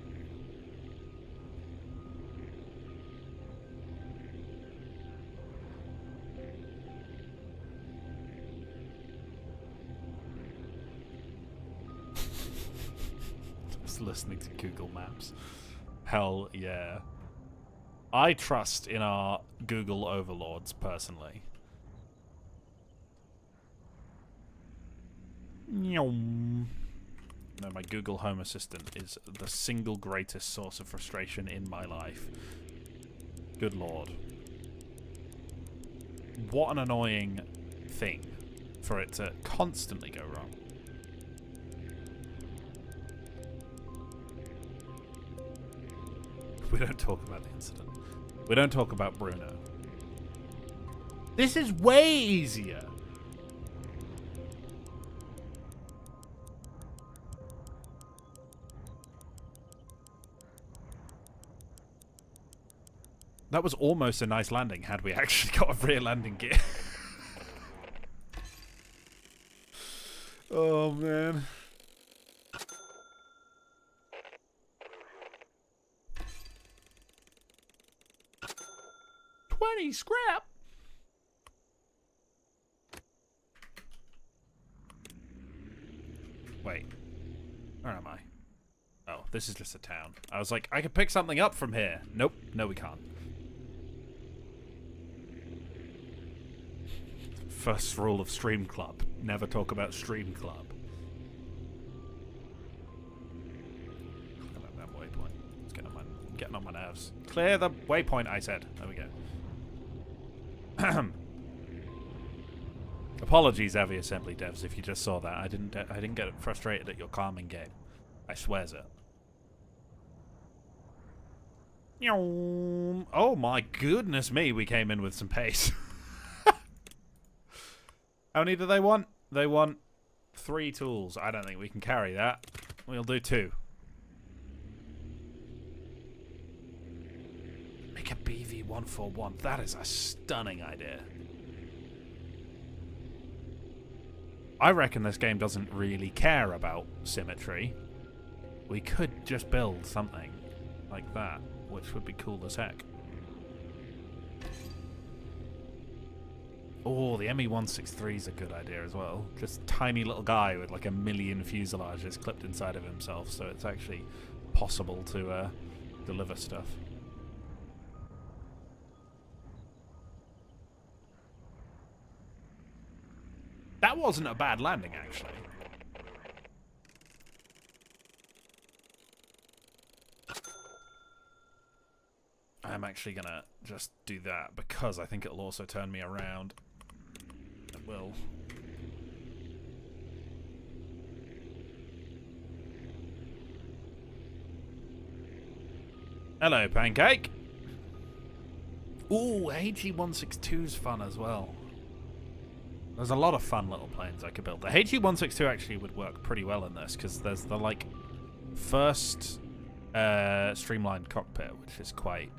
Just listening to Google Maps. Hell yeah. I trust in our Google overlords personally. No, my Google Home Assistant is the single greatest source of frustration in my life. Good lord. What an annoying thing for it to constantly go wrong. We don't talk about the incident. We don't talk about Bruno. This is way easier. That was almost a nice landing had we actually got a rear landing gear. Oh, man. $20 scrap. Wait. Where am I? Oh, this is just a town. I was like, I could pick something up from here. Nope. No, we can't. First rule of Stream Club. Never talk about Stream Club. About that waypoint. It's getting on my nerves. Clear the waypoint, I said. There we go. Apologies, Aviassembly devs, if you just saw that. I didn't get frustrated at your calming game. I swears it. Oh my goodness me, we came in with some pace. How many do they want? They want 3 tools. I don't think we can carry that. We'll do 2. Make a BV141. That is a stunning idea. I reckon this game doesn't really care about symmetry. We could just build something like that, which would be cool as heck. Oh, the ME-163 is a good idea as well. Just tiny little guy with like 1 million fuselages clipped inside of himself, so it's actually possible to deliver stuff. That wasn't a bad landing, actually. I'm actually gonna just do that because I think it'll also turn me around. It will. Hello, Pancake. Ooh, HE-162's fun as well. There's a lot of fun little planes I could build. The HE-162 actually would work pretty well in this because there's the like first streamlined cockpit, which is quite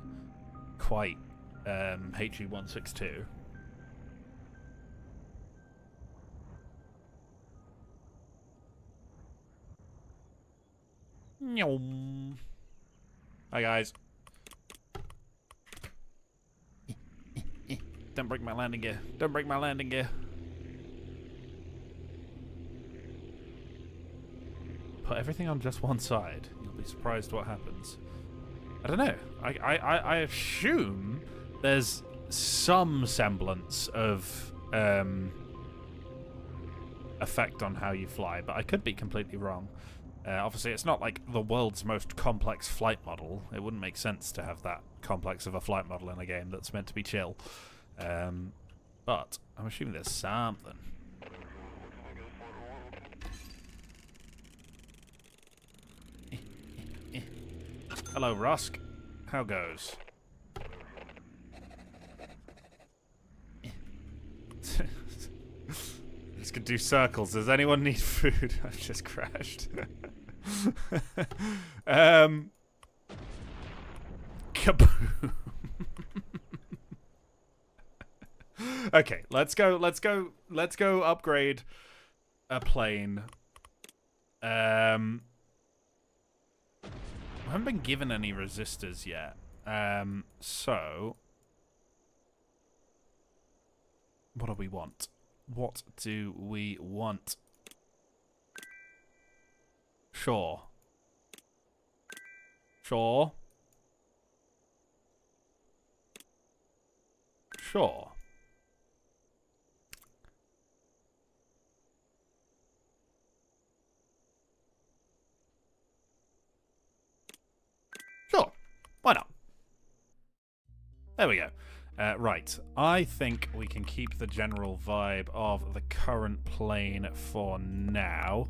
HE162. Hi guys. Don't break my landing gear. Don't break my landing gear. Put everything on just one side. You'll be surprised what happens. I don't know. I assume there's some semblance of effect on how you fly, but I could be completely wrong. Obviously, it's not like the world's most complex flight model. It wouldn't make sense to have that complex of a flight model in a game that's meant to be chill. But I'm assuming there's something. Hello, Rusk. How goes? Just could do circles. Does anyone need food? I've just crashed. Kaboom. Okay, let's go upgrade a plane. I haven't been given any resistors yet. So what do we want? What do we want? Sure. Sure. Sure. Sure. Why not? There we go. Right. I think we can keep the general vibe of the current plane for now.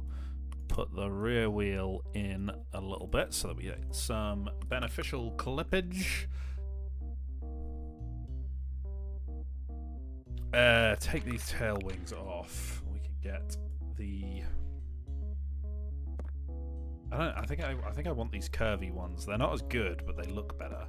Put the rear wheel in a little bit so that we get some beneficial clippage. Take these tail wings off. We can get the... I think I want these curvy ones. They're not as good, but they look better.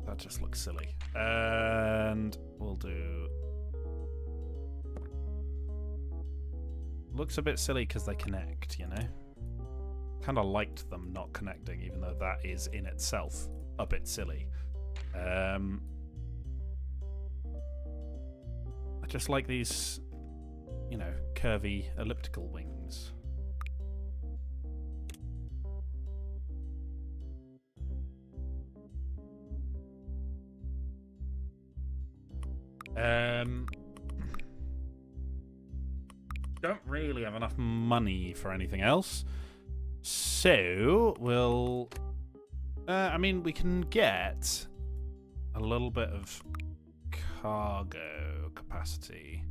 That just looks silly. And we'll do... Looks a bit silly because they connect, you know? Kind of liked them not connecting, even though that is in itself a bit silly. I just like these, you know, curvy elliptical wings. Don't really have enough money for anything else. So, we'll... I mean, we can get a little bit of cargo capacity.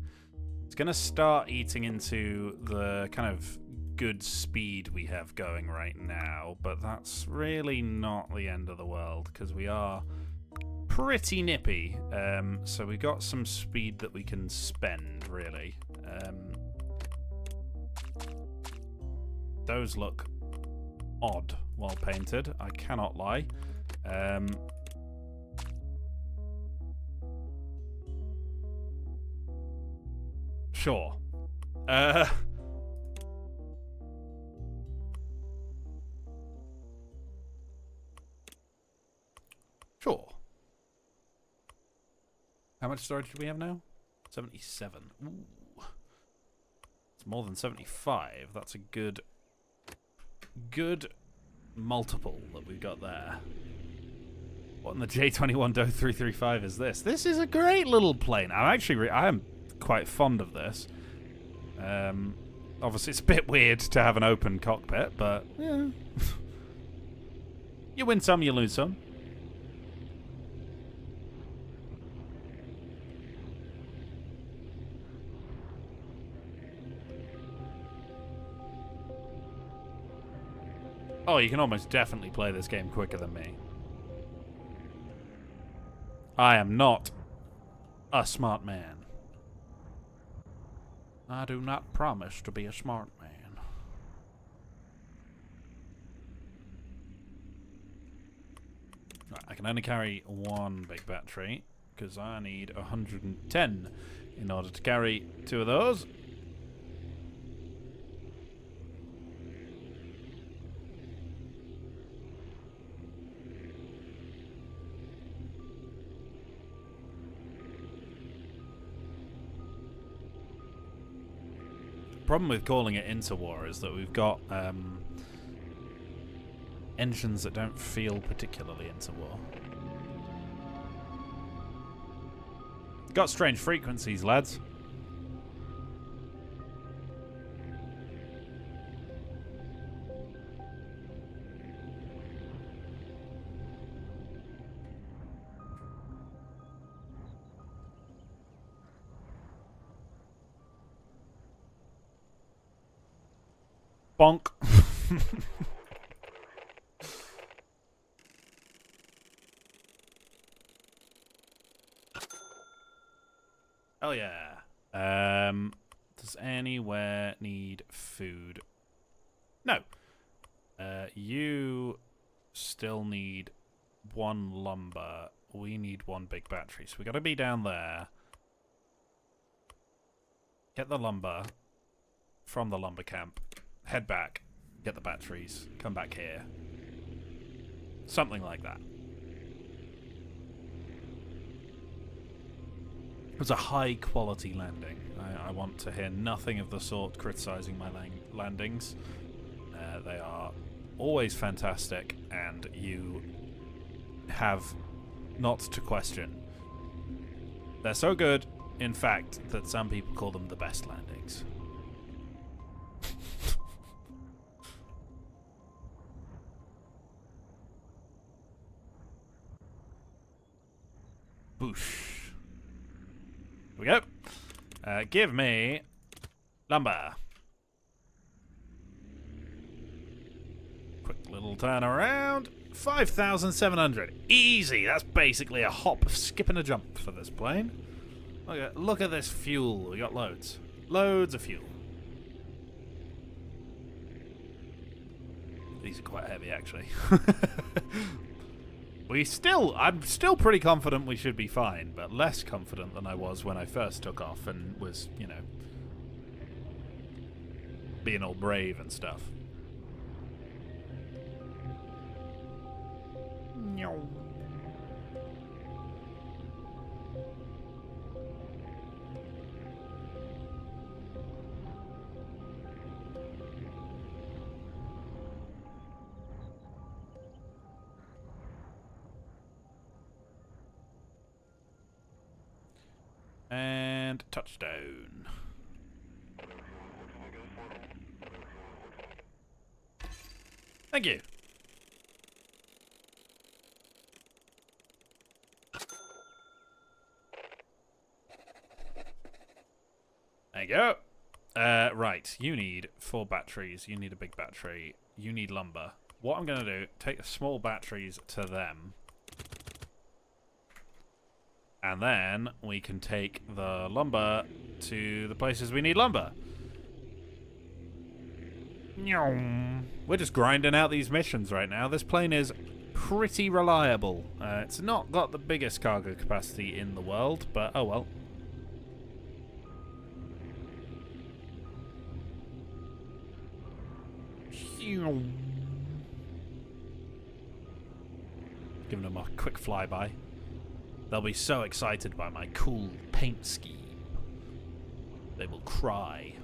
It's going to start eating into the kind of good speed we have going right now, but that's really not the end of the world, because we are pretty nippy. So we got some speed that we can spend, really. Those look odd while painted, I cannot lie. Sure. Sure. How much storage do we have now? 77. Ooh. It's more than 75. That's a good multiple that we've got there. What in the J21 Do 335 is this? This is a great little plane. I am quite fond of this. Obviously, it's a bit weird to have an open cockpit, but yeah. You win some, you lose some. Oh, you can almost definitely play this game quicker than me. I am not a smart man. I do not promise to be a smart man. Right, I can only carry one big battery, because I need 110 in order to carry 2 of those. Problem with calling it Interwar is that we've got engines that don't feel particularly interwar. Got strange frequencies, lads. Bonk. Oh yeah. Does anywhere need food? No. You still need 1 lumber. We need 1 big battery. So we gotta be down there. Get the lumber from the lumber camp. Head back. Get the batteries. Come back here. Something like that. It was a high-quality landing. I want to hear nothing of the sort criticising my landings. They are always fantastic, and you have not to question. They're so good, in fact, that some people call them the best landings. Boosh. Here we go. Give me lumber. Quick little turn around. 5,700. Easy. That's basically a hop, skip, and a jump for this plane. Look at this fuel. We got loads. Loads of fuel. These are quite heavy, actually. I'm still pretty confident we should be fine, but less confident than I was when I first took off and was, you know, being all brave and stuff. No. And touchdown. Thank you. There you go. Right, you need 4 batteries. You need a big battery. You need lumber. What I'm going to do, take the small batteries to them. And then we can take the lumber to the places we need lumber. We're just grinding out these missions right now. This plane is pretty reliable. It's not got the biggest cargo capacity in the world, but oh well. Giving them a quick flyby. They'll be so excited by my cool paint scheme. They will cry.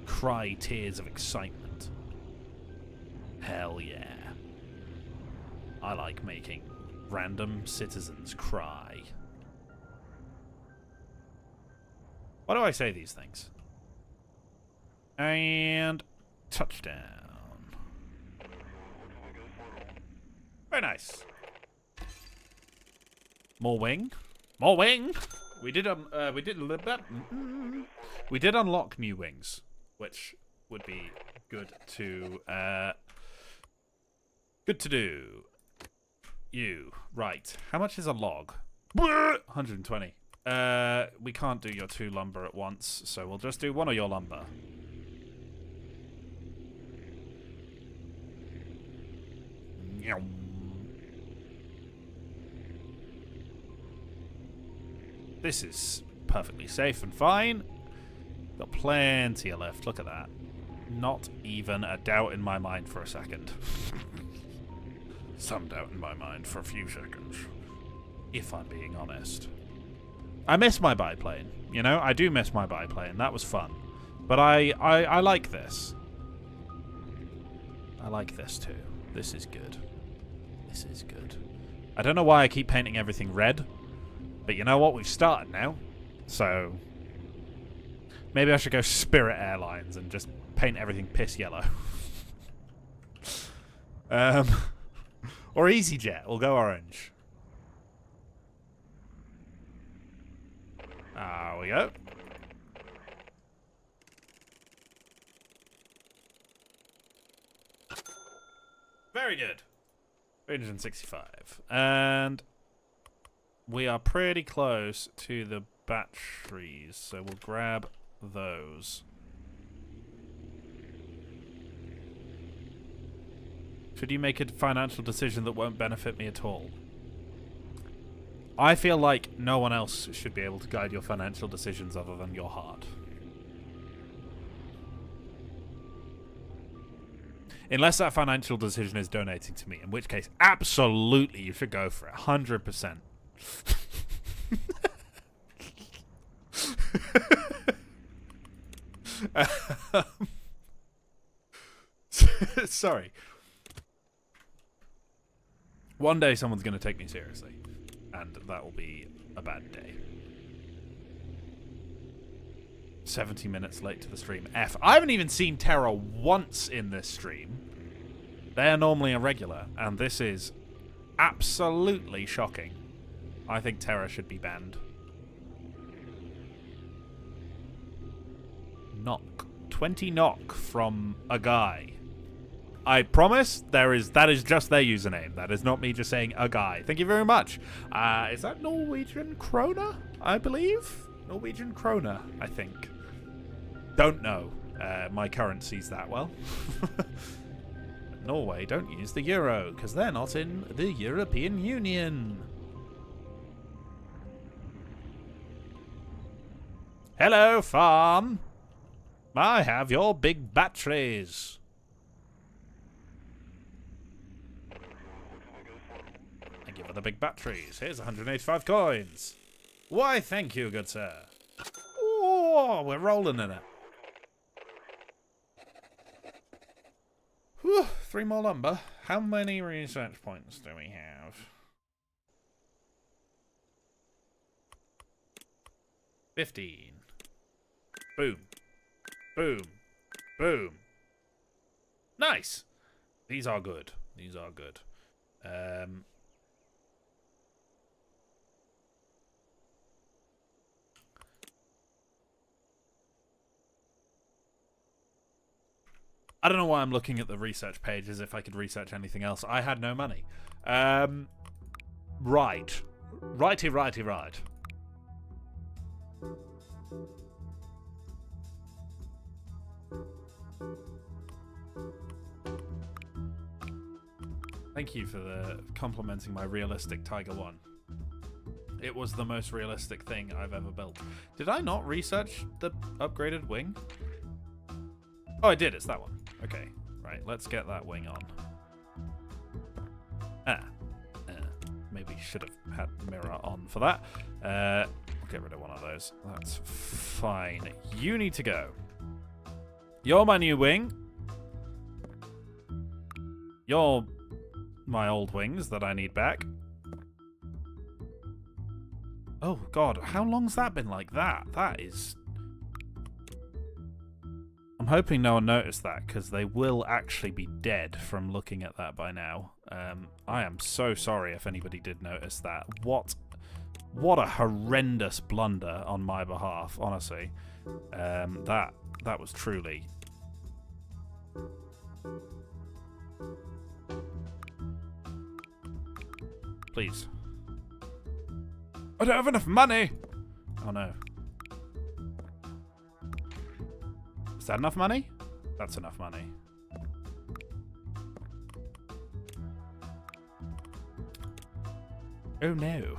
Cry tears of excitement. Hell yeah. I like making random citizens cry. Why do I say these things? And touchdown. Very nice. More wing. More wing. We did unlock new wings, which would be good to do. You right? How much is a log? 120. We can't do your 2 lumber at once, so we'll just do 1 of your lumber. This is perfectly safe and fine. Got plenty left. Look at that. Not even a doubt in my mind for a second. Some doubt in my mind for a few seconds. If I'm being honest. I miss my biplane. You know, I do miss my biplane. That was fun. But I like this. I like this too. This is good. This is good. I don't know why I keep painting everything red. But you know what? We've started now. So maybe I should go Spirit Airlines and just paint everything piss yellow. Or EasyJet. We'll go orange. There we go. Very good. 365. And we are pretty close to the batteries, so we'll grab those. Should you make a financial decision that won't benefit me at all? I feel like no one else should be able to guide your financial decisions other than your heart. Unless that financial decision is donating to me, in which case, absolutely, you should go for it. 100%. Sorry. One day someone's going to take me seriously. And that will be a bad day. 70 minutes late to the stream. F. I haven't even seen Terra once in this stream. They are normally a regular, and this is absolutely shocking. I think Terra should be banned. Knock. 20 knock from a guy. I promise that is just their username. That is not me just saying a guy. Thank you very much. Is that Norwegian krona? I believe? Norwegian krona, I think. Don't know my currencies that well. Norway don't use the euro because they're not in the European Union. Hello, farm. I have your big batteries. Thank you for the big batteries. Here's 185 coins. Why, thank you, good sir. Oh, we're rolling in it. Whew, 3 more lumber. How many research points do we have? 15. Boom. Boom. Boom. Nice. These are good. These are good. I don't know why I'm looking at the research page as if I could research anything else. I had no money. Right. Righty. Thank you for complimenting my realistic Tiger 1. It was the most realistic thing I've ever built. Did I not research the upgraded wing? Oh, I did. It's that one. Okay. Right. Let's get that wing on. Maybe should have had mirror on for that. I'll get rid of one of those. That's fine. You need to go. You're my new wing. You're my old wings that I need back. Oh, God. How long's that been like that? That is... I'm hoping no one noticed that, because they will actually be dead from looking at that by now. I am so sorry if anybody did notice that. What a horrendous blunder on my behalf, honestly. That was truly... Please. I don't have enough money! Oh no. Is that enough money? That's enough money. Oh no.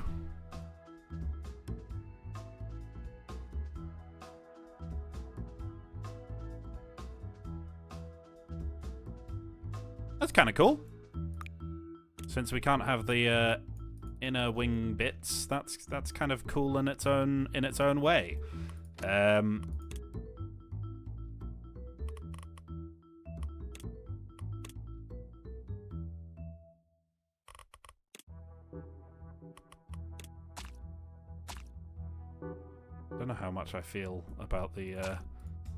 That's kind of cool. Since we can't have the inner wing bits, that's kind of cool in its own way. Don't know how much I feel about the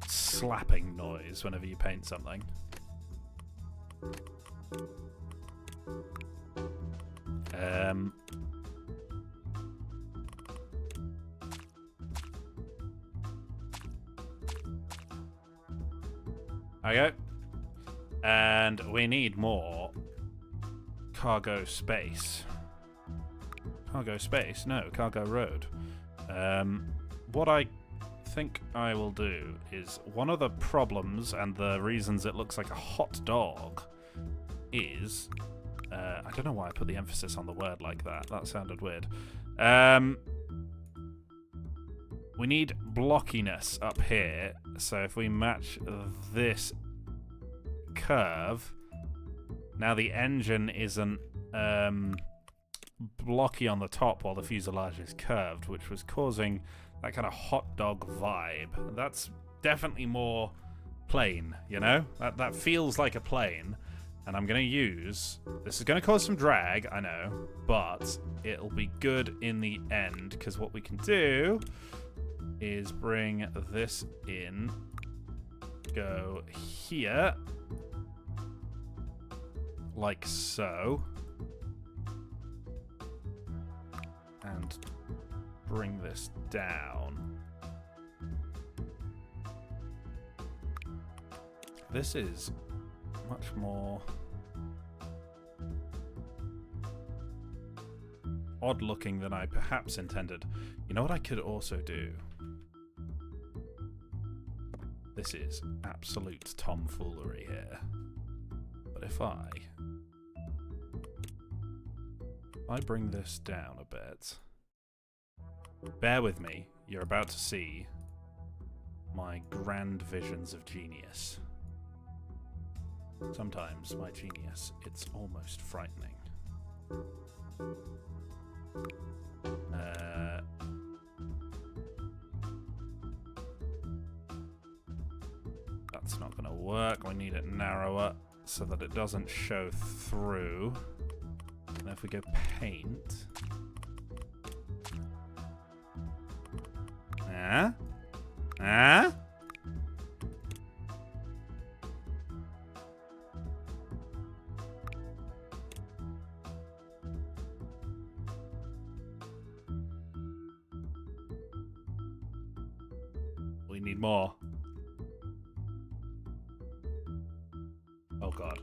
slapping noise whenever you paint something. There we go. And we need more cargo space. Cargo space? No, cargo road. What I think I will do is, one of the problems and the reasons it looks like a hot dog is, I don't know why I put the emphasis on the word like that. That sounded weird. We need blockiness up here. So if we match this curve, now the engine isn't blocky on the top while the fuselage is curved, which was causing that kind of hot dog vibe. That's definitely more plane, you know? That feels like a plane. And I'm going to use... This is going to cause some drag, I know, but it'll be good in the end, because what we can do is bring this in, go here, like so, and bring this down. This is much more odd looking than I perhaps intended. You know what I could also do? This is absolute tomfoolery here. But if I bring this down a bit, bear with me, you're about to see my grand visions of genius. Sometimes my genius, it's almost frightening. That's not going to work. We need it narrower so that it doesn't show through. And if we go paint... We need more. Oh god.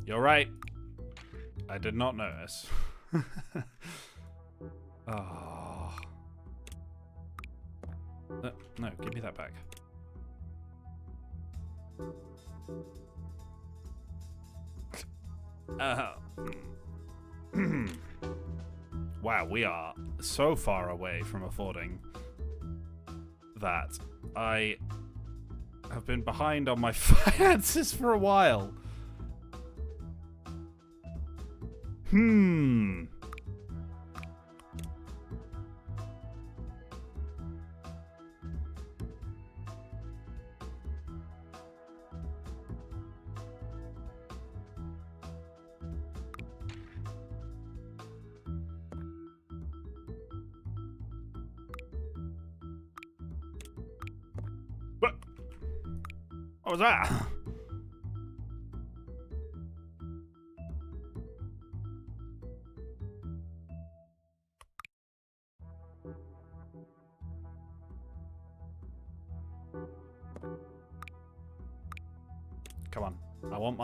You're right. I did not notice. Oh. No, give me that back. Wow, we are so far away from affording that. I have been behind on my finances for a while. What was that? Come on. I want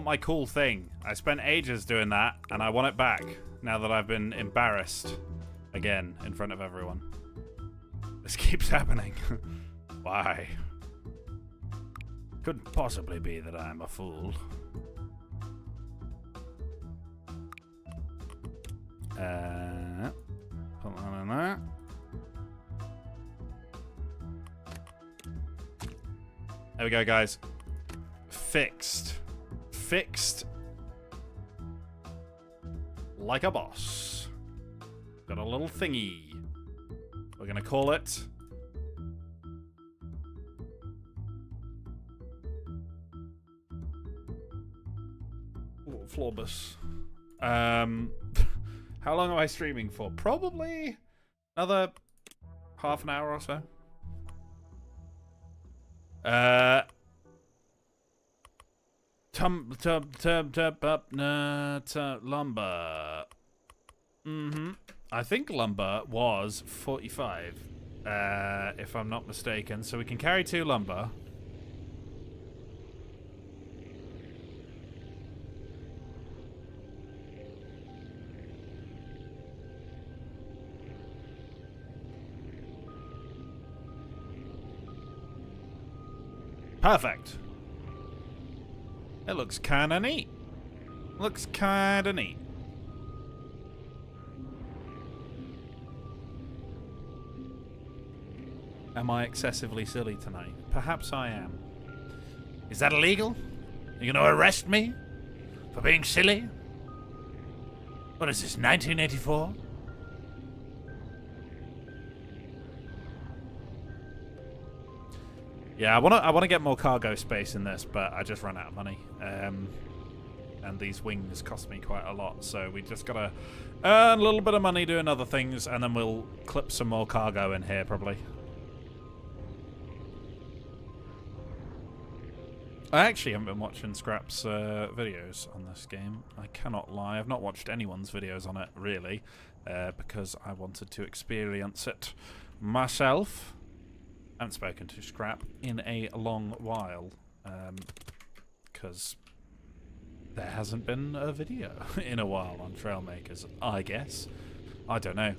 my cool thing. I spent ages doing that, and I want it back now that I've been embarrassed again in front of everyone. This keeps happening. Why? Couldn't possibly be that I'm a fool. Put that in there. There we go, guys. Fixed. Fixed. Like a boss. Got a little thingy. We're gonna call it... Flawless. How long am I streaming for? Probably another half an hour or so. Lumber. I think lumber was 45, if I'm not mistaken. So we can carry 2 lumber. Perfect. It looks kinda neat. Looks kinda neat. Am I excessively silly tonight? Perhaps I am. Is that illegal? You gonna arrest me for being silly? What is this, 1984? Yeah, I wanna get more cargo space in this, but I just ran out of money. And these wings cost me quite a lot, so we just gotta earn a little bit of money doing other things, and then we'll clip some more cargo in here, probably. I actually haven't been watching Scrap's videos on this game. I cannot lie. I've not watched anyone's videos on it, really, because I wanted to experience it myself. I haven't spoken to Scrap in a long while, because there hasn't been a video in a while on Trailmakers, I guess. I don't know.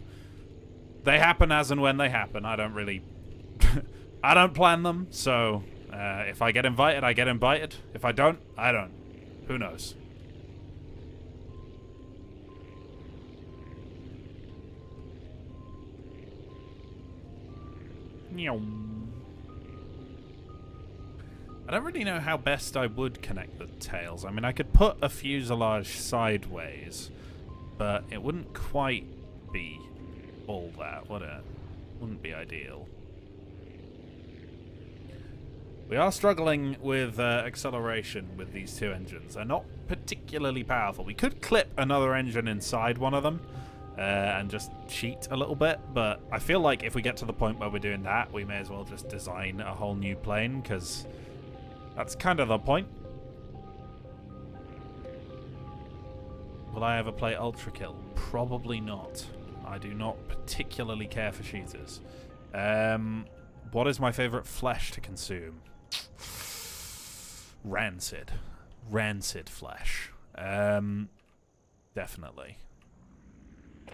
They happen as and when they happen. I don't really... I don't plan them, so if I get invited, I get invited. If I don't, I don't. Who knows? I don't really know how best I would connect the tails. I mean, I could put a fuselage sideways, but it wouldn't quite be all that, would it? Wouldn't be ideal. We are struggling with acceleration with these 2 engines. They're not particularly powerful. We could clip another engine inside one of them and just cheat a little bit, but I feel like if we get to the point where we're doing that, we may as well just design a whole new plane, because that's kind of the point. Will I ever play Ultra Kill? Probably not. I do not particularly care for shooters. What is my favorite flesh to consume? Rancid. Rancid flesh. Definitely.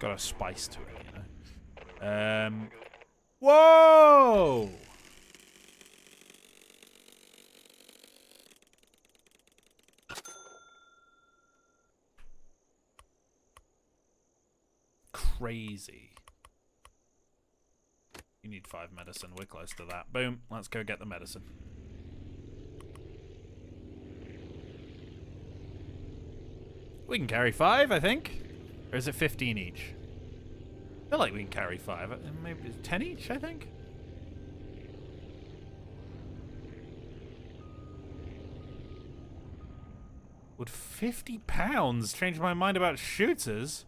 Got a spice to it, you know. Whoa! Crazy. You need 5 medicine. We're close to that. Boom. Let's go get the medicine. We can carry 5, I think. Or is it 15 each? I feel like we can carry 5. Maybe 10 each, I think. Would 50 pounds change my mind about shooters?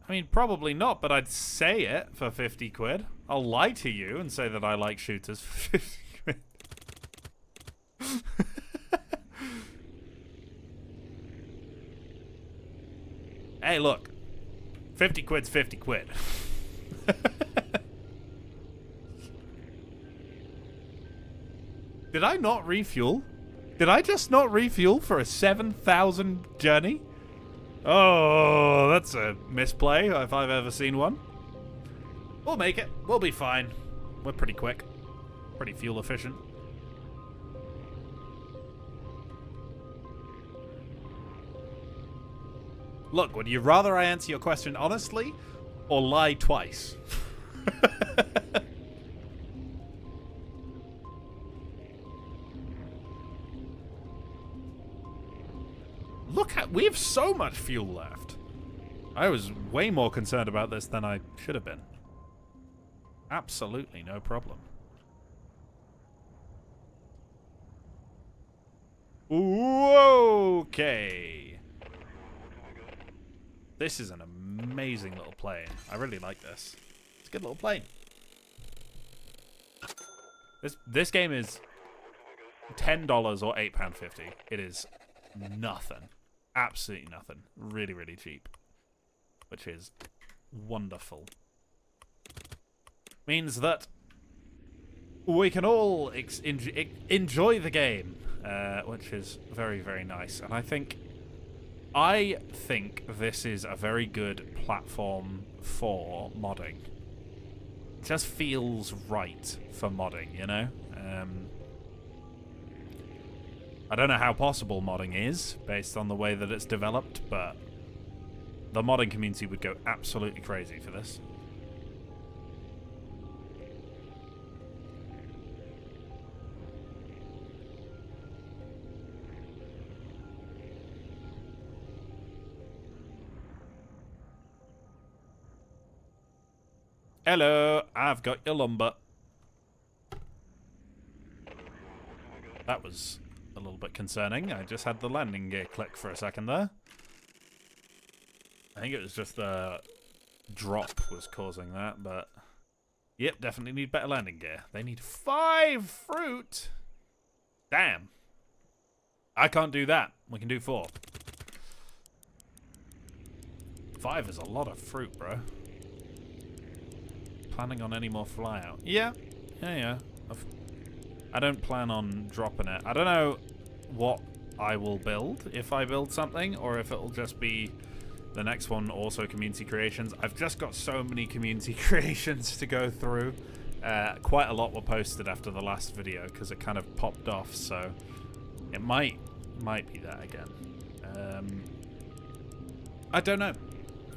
I mean, probably not, but I'd say it for 50 quid. I'll lie to you and say that I like shooters for 50 quid. Hey, look. 50 quid's 50 quid. Did I not refuel? Did I just not refuel for a 7,000 journey? Oh, that's a misplay if I've ever seen one. We'll make it. We'll be fine. We're pretty quick. Pretty fuel efficient. Look, would you rather I answer your question honestly or lie twice? Look at, we have so much fuel left. I was way more concerned about this than I should have been. Absolutely no problem. Ooh, okay. This is an amazing little plane. I really like this. It's a good little plane. This game is $10 or £8.50. It is nothing. Absolutely nothing. Really, really cheap. Which is wonderful. Means that we can all enjoy the game, which is very, very nice. And I think this is a very good platform for modding. It just feels right for modding, you know? I don't know how possible modding is, based on the way that it's developed, but the modding community would go absolutely crazy for this. Hello, I've got your lumber. That was a little bit concerning. I just had the landing gear click for a second there. I think it was just the drop was causing that, but yep, definitely need better landing gear. They need 5 fruit. Damn. I can't do that. We can do 4. 5 is a lot of fruit, bro. Planning on any more fly out? Yeah. I don't plan on dropping it. I don't know what I will build, if I build something, or if it'll just be the next one also community creations. I've just got so many community creations to go through. Quite a lot were posted after the last video because it kind of popped off, so it might be that again. I don't know,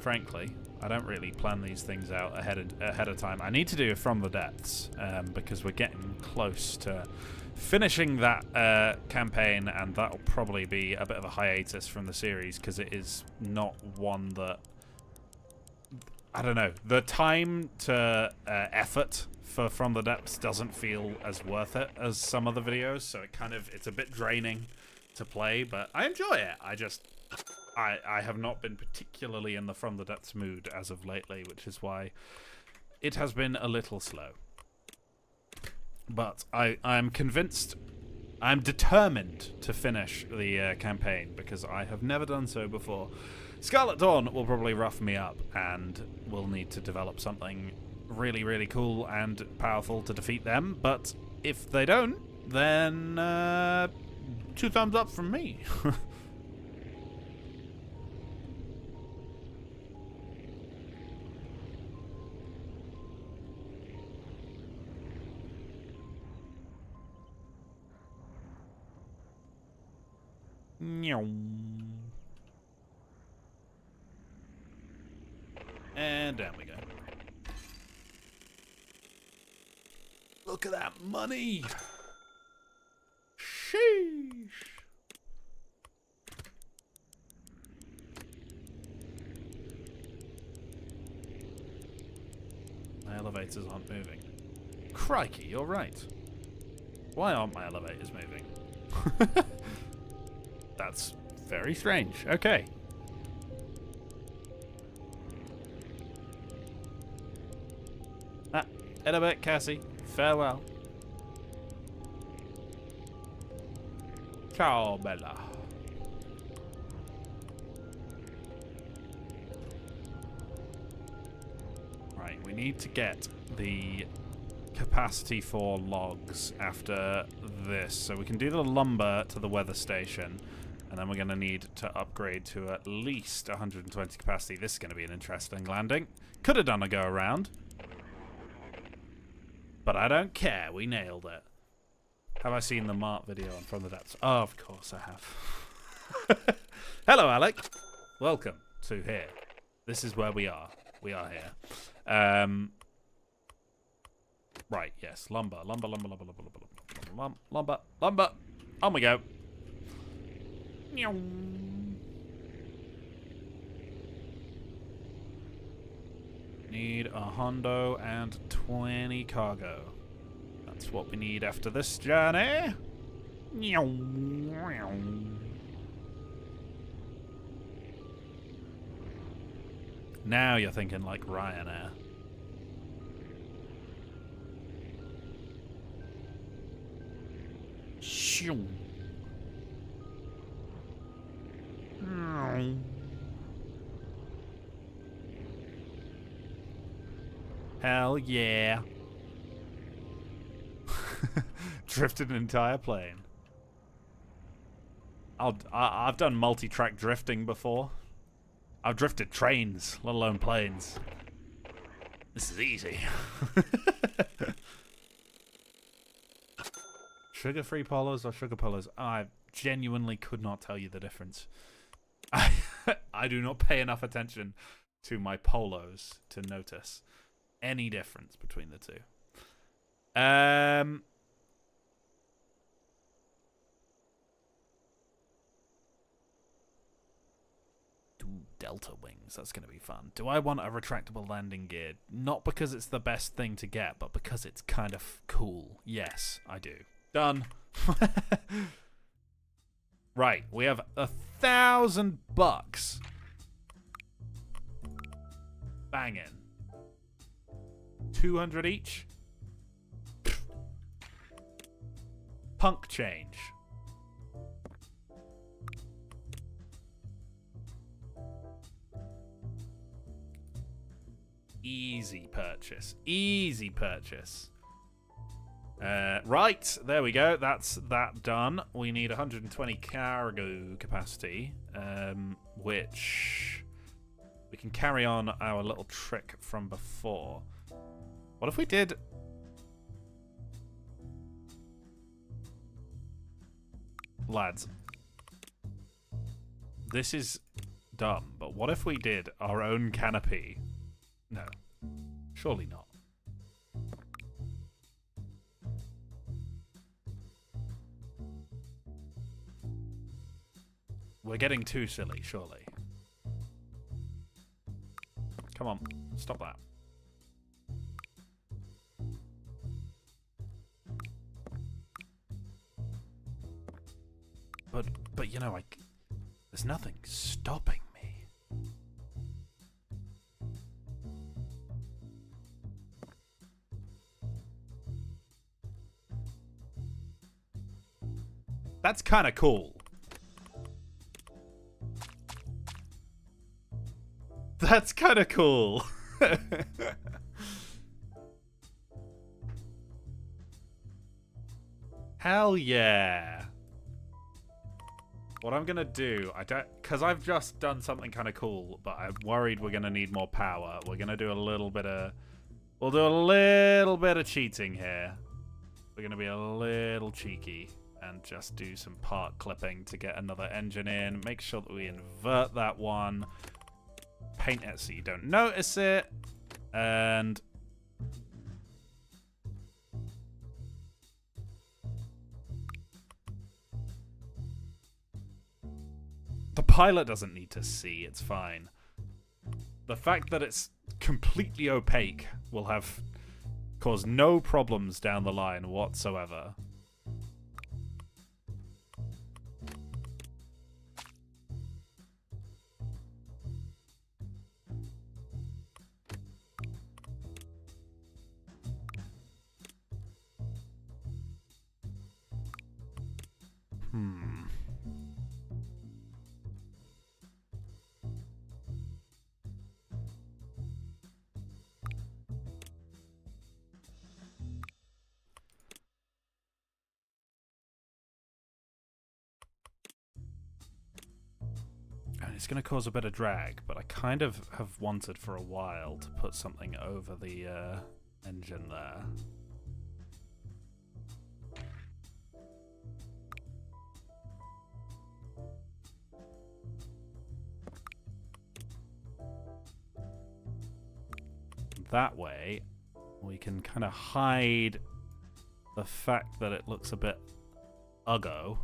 frankly. I don't really plan these things out ahead of time. I need to do it from the depths because we're getting close to finishing that campaign, and that'll probably be a bit of a hiatus from the series because it is not one that, I don't know, the time to effort for From the Depths doesn't feel as worth it as some other videos, so it's a bit draining to play, but I enjoy it. I have not been particularly in the From the Depths mood as of lately, which is why it has been a little slow. But I'm convinced, I'm determined to finish the campaign because I have never done so before. Scarlet Dawn will probably rough me up, and we'll need to develop something really, really cool and powerful to defeat them. But if they don't, then 2 thumbs up from me. And down we go. Look at that money! Sheesh! My elevators aren't moving. Crikey, you're right. Why aren't my elevators moving? That's very strange. Okay. In a bit, Cassie. Farewell. Ciao, Bella. Right, we need to get the capacity for logs after this. So we can do the lumber to the weather station. And then we're going to need to upgrade to at least 120 capacity. This is going to be an interesting landing. Could have done a go around. But I don't care. We nailed it. Have I seen the Mart video on From the Depths? Oh, of course I have. Hello, Alec. Welcome to here. This is where we are. We are here. Right, yes. Lumber. Lumber. On we go. Need a hundo and 20 cargo. That's what we need after this journey. Now you're thinking like Ryanair. Shoo. Hell yeah. Drifted an entire plane. I've done multi-track drifting before. I've drifted trains, let alone planes. This is easy. Sugar-free polos or sugar polos? I genuinely could not tell you the difference. I do not pay enough attention to my polos to notice any difference between the two. Delta wings. That's going to be fun. Do I want a retractable landing gear? Not because it's the best thing to get, but because it's kind of cool. Yes, I do. Done. Right, we have $1,000. Banging. 200 each. Punk change. Easy purchase. Easy purchase. Right, there we go. That's that done. We need 120 cargo capacity, which we can carry on our little trick from before. What if we did... Lads, this is dumb, but what if we did our own canopy? No, surely not. We're getting too silly, surely. Come on, stop that. But you know, there's nothing stopping me. That's kind of cool. That's kind of cool. Hell yeah. What I'm gonna do, because I've just done something kind of cool, but I'm worried we're gonna need more power. We're gonna do a little bit of, we'll do a little bit of cheating here. We're gonna be a little cheeky and just do some part clipping to get another engine in. Make sure that we invert that one. Paint it so you don't notice it. And the pilot doesn't need to see, it's fine. The fact that it's completely opaque will cause no problems down the line whatsoever. it's going to cause a bit of drag, but I kind of have wanted for a while to put something over the engine there. That way, we can kind of hide the fact that it looks a bit uggo.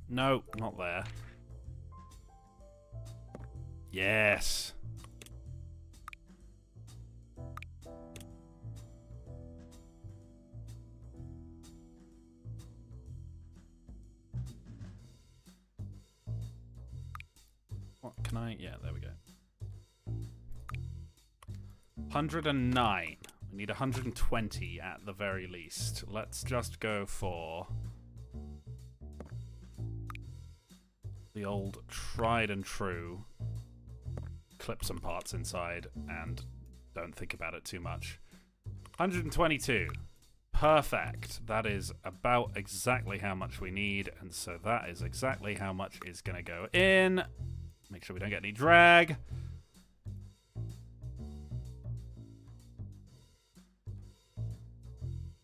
No, not there. Yes. What can I? Yeah, there we go. 109. We need 120 at the very least. Let's just go for the old tried and true. Clip some parts inside and don't think about it too much. 122. Perfect. That is about exactly how much we need, and so that is exactly how much is going to go in. Make sure we don't get any drag.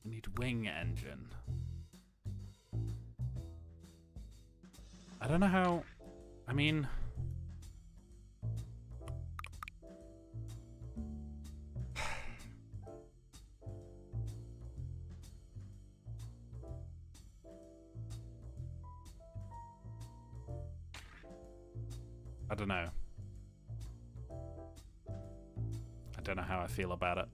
We need wing engine. I don't know how... I mean... I don't know. I don't know how I feel about it.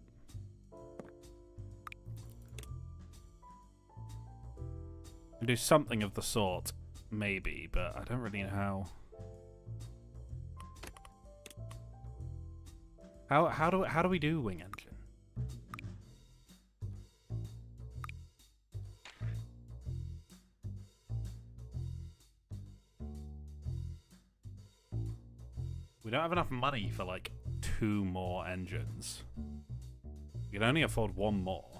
Do something of the sort, maybe, but I don't really know how. How do we do wing engine? We don't have enough money for like 2 more engines. We can only afford 1 more.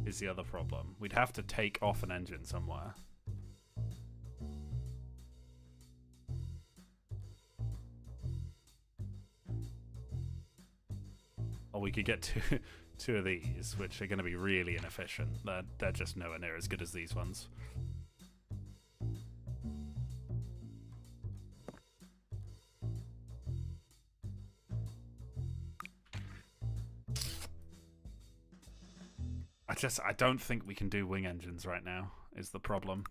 Is the other problem. We'd have to take off an engine somewhere. Or we could get two of these, which are going to be really inefficient. They're just nowhere near as good as these ones. I don't think we can do wing engines right now, is the problem.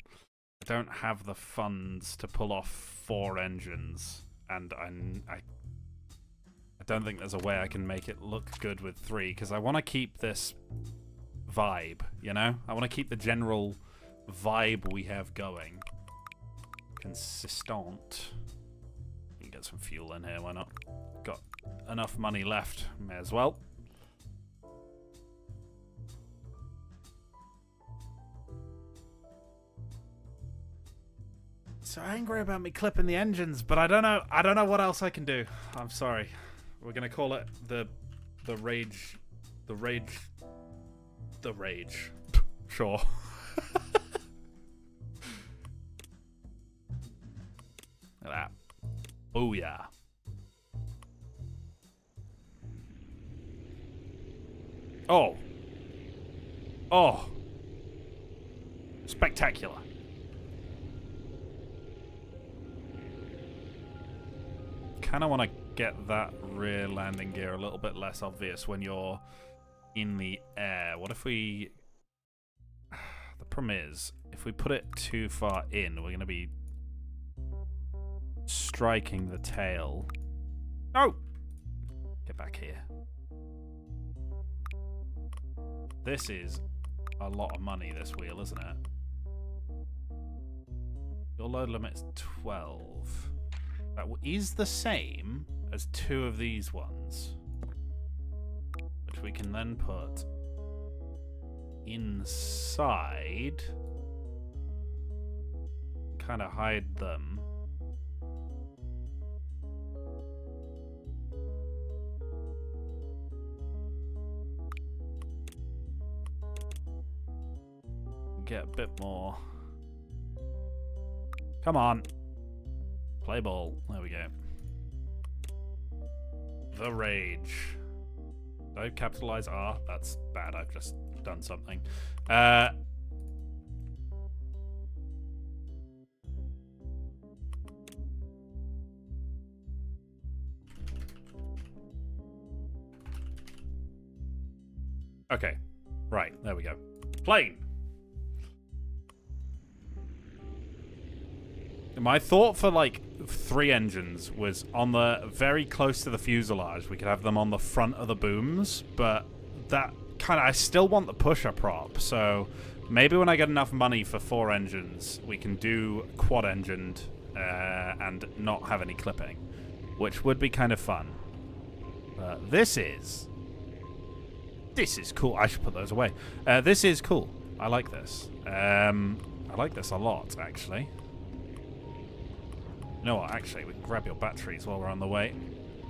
I don't have the funds to pull off 4 engines, and I don't think there's a way I can make it look good with 3, because I want to keep this vibe, you know? I want to keep the general vibe we have going. Consistent. You can get some fuel in here, why not? Got enough money left, may as well. So angry about me clipping the engines, but I don't know what else I can do. I'm sorry. We're gonna call it the rage. Sure. Look at that. Oh yeah. Oh. Oh. Spectacular. Kind of want to get that rear landing gear a little bit less obvious when you're in the air. What if we... The problem is, if we put it too far in, we're going to be striking the tail. No! Get back here. This is a lot of money, this wheel, isn't it? Your load limit's 12. That is the same as 2 of these ones, which we can then put inside, kind of hide them. Get a bit more. Come on. Play ball. There we go. The Rage. Don't capitalize R. That's bad. I've just done something. Okay. Right. There we go. Plane. My thought for like 3 engines was on the very close to the fuselage. We could have them on the front of the booms, but that kind of, I still want the pusher prop. So maybe when I get enough money for 4 engines, we can do quad-engined and not have any clipping, which would be kind of fun. This is cool. I should put those away. This is cool. I like this. I like this a lot, actually. You know what? Actually, we can grab your batteries while we're on the way.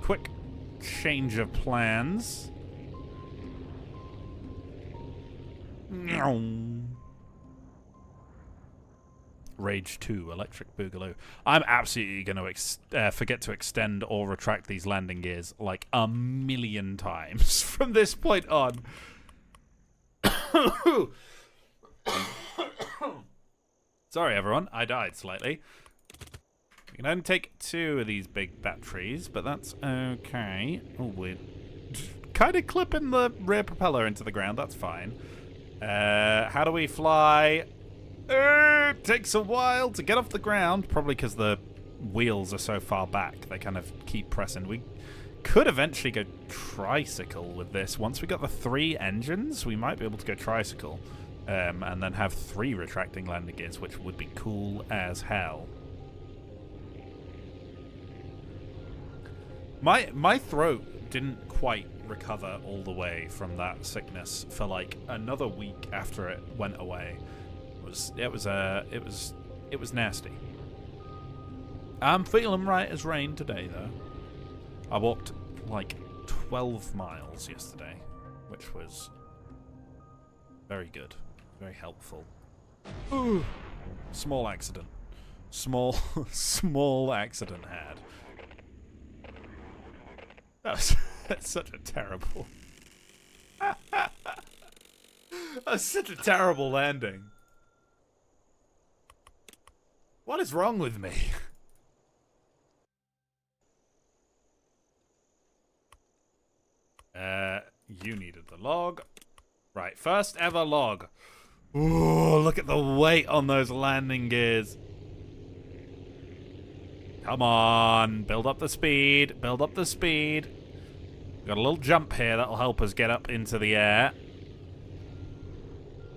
Quick change of plans. Rage 2, Electric Boogaloo. I'm absolutely going to forget to extend or retract these landing gears like a million times from this point on. Sorry, everyone. I died slightly. We can only take 2 of these big batteries, but that's okay. Oh, we're kind of clipping the rear propeller into the ground. That's fine. How do we fly? It takes a while to get off the ground, probably because the wheels are so far back. They kind of keep pressing. We could eventually go tricycle with this. Once we got the 3 engines, we might be able to go tricycle and then have 3 retracting landing gears, which would be cool as hell. My throat didn't quite recover all the way from that sickness for like another week after it went away. It was nasty. I'm feeling right as rain today though. I walked like 12 miles yesterday, which was very good, very helpful. Ooh, small accident. Small accident had. That's such a terrible. That's such a terrible landing. What is wrong with me? You needed the log. Right, first ever log. Ooh, look at the weight on those landing gears. Come on, build up the speed, build up the speed. Got a little jump here that'll help us get up into the air.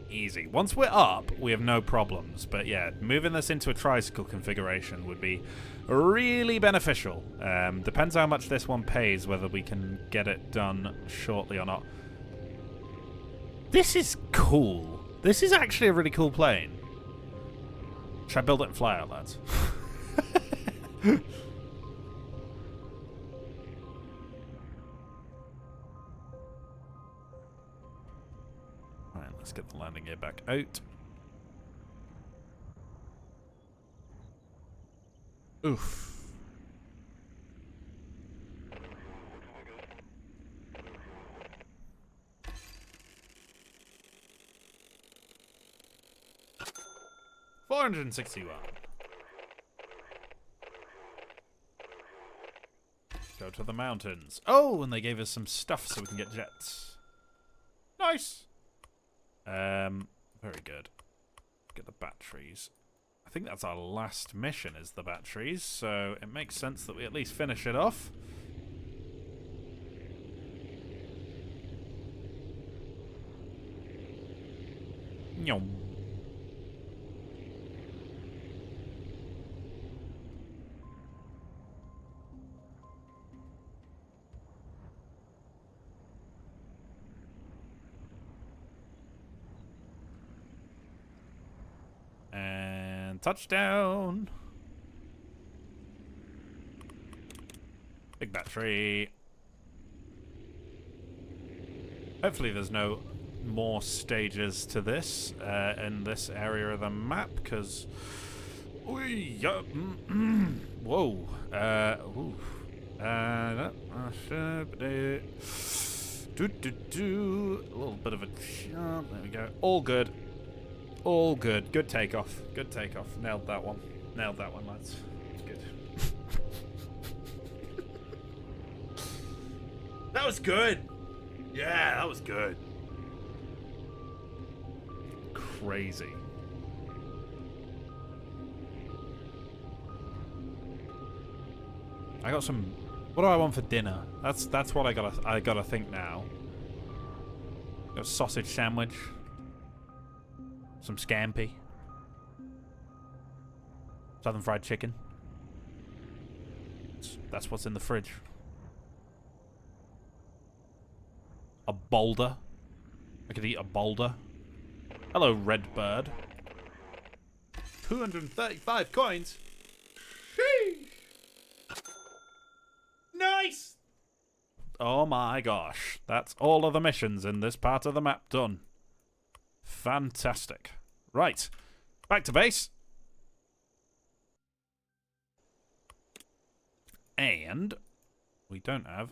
Easy. Once we're up, we have no problems. But yeah, moving this into a tricycle configuration would be really beneficial. Depends how much this one pays, whether we can get it done shortly or not. This is cool. This is actually a really cool plane. Should I build it and fly out, lads? Alright, let's get the landing gear back out. Oof. $461. Go to the mountains. Oh, and they gave us some stuff so we can get jets. Nice. Very good. Get the batteries. I think that's our last mission is the batteries, so it makes sense that we at least finish it off. Nyom. And touchdown. Big battery. Hopefully there's no more stages to this in this area of the map, because Whoa. Ooh. A little bit of a jump. There we go. All good. All good. Good takeoff. Good takeoff. Nailed that one. Nailed that one, lads. It's good. That was good. Yeah, that was good. Crazy. I got some. What do I want for dinner? That's what I gotta think now. Got a sausage sandwich. Some scampi. Southern fried chicken. That's what's in the fridge. A boulder. I could eat a boulder. Hello, red bird. 235 coins. Sheesh. Nice! Oh my gosh. That's all of the missions in this part of the map done. Fantastic. Right. Back to base. And we don't have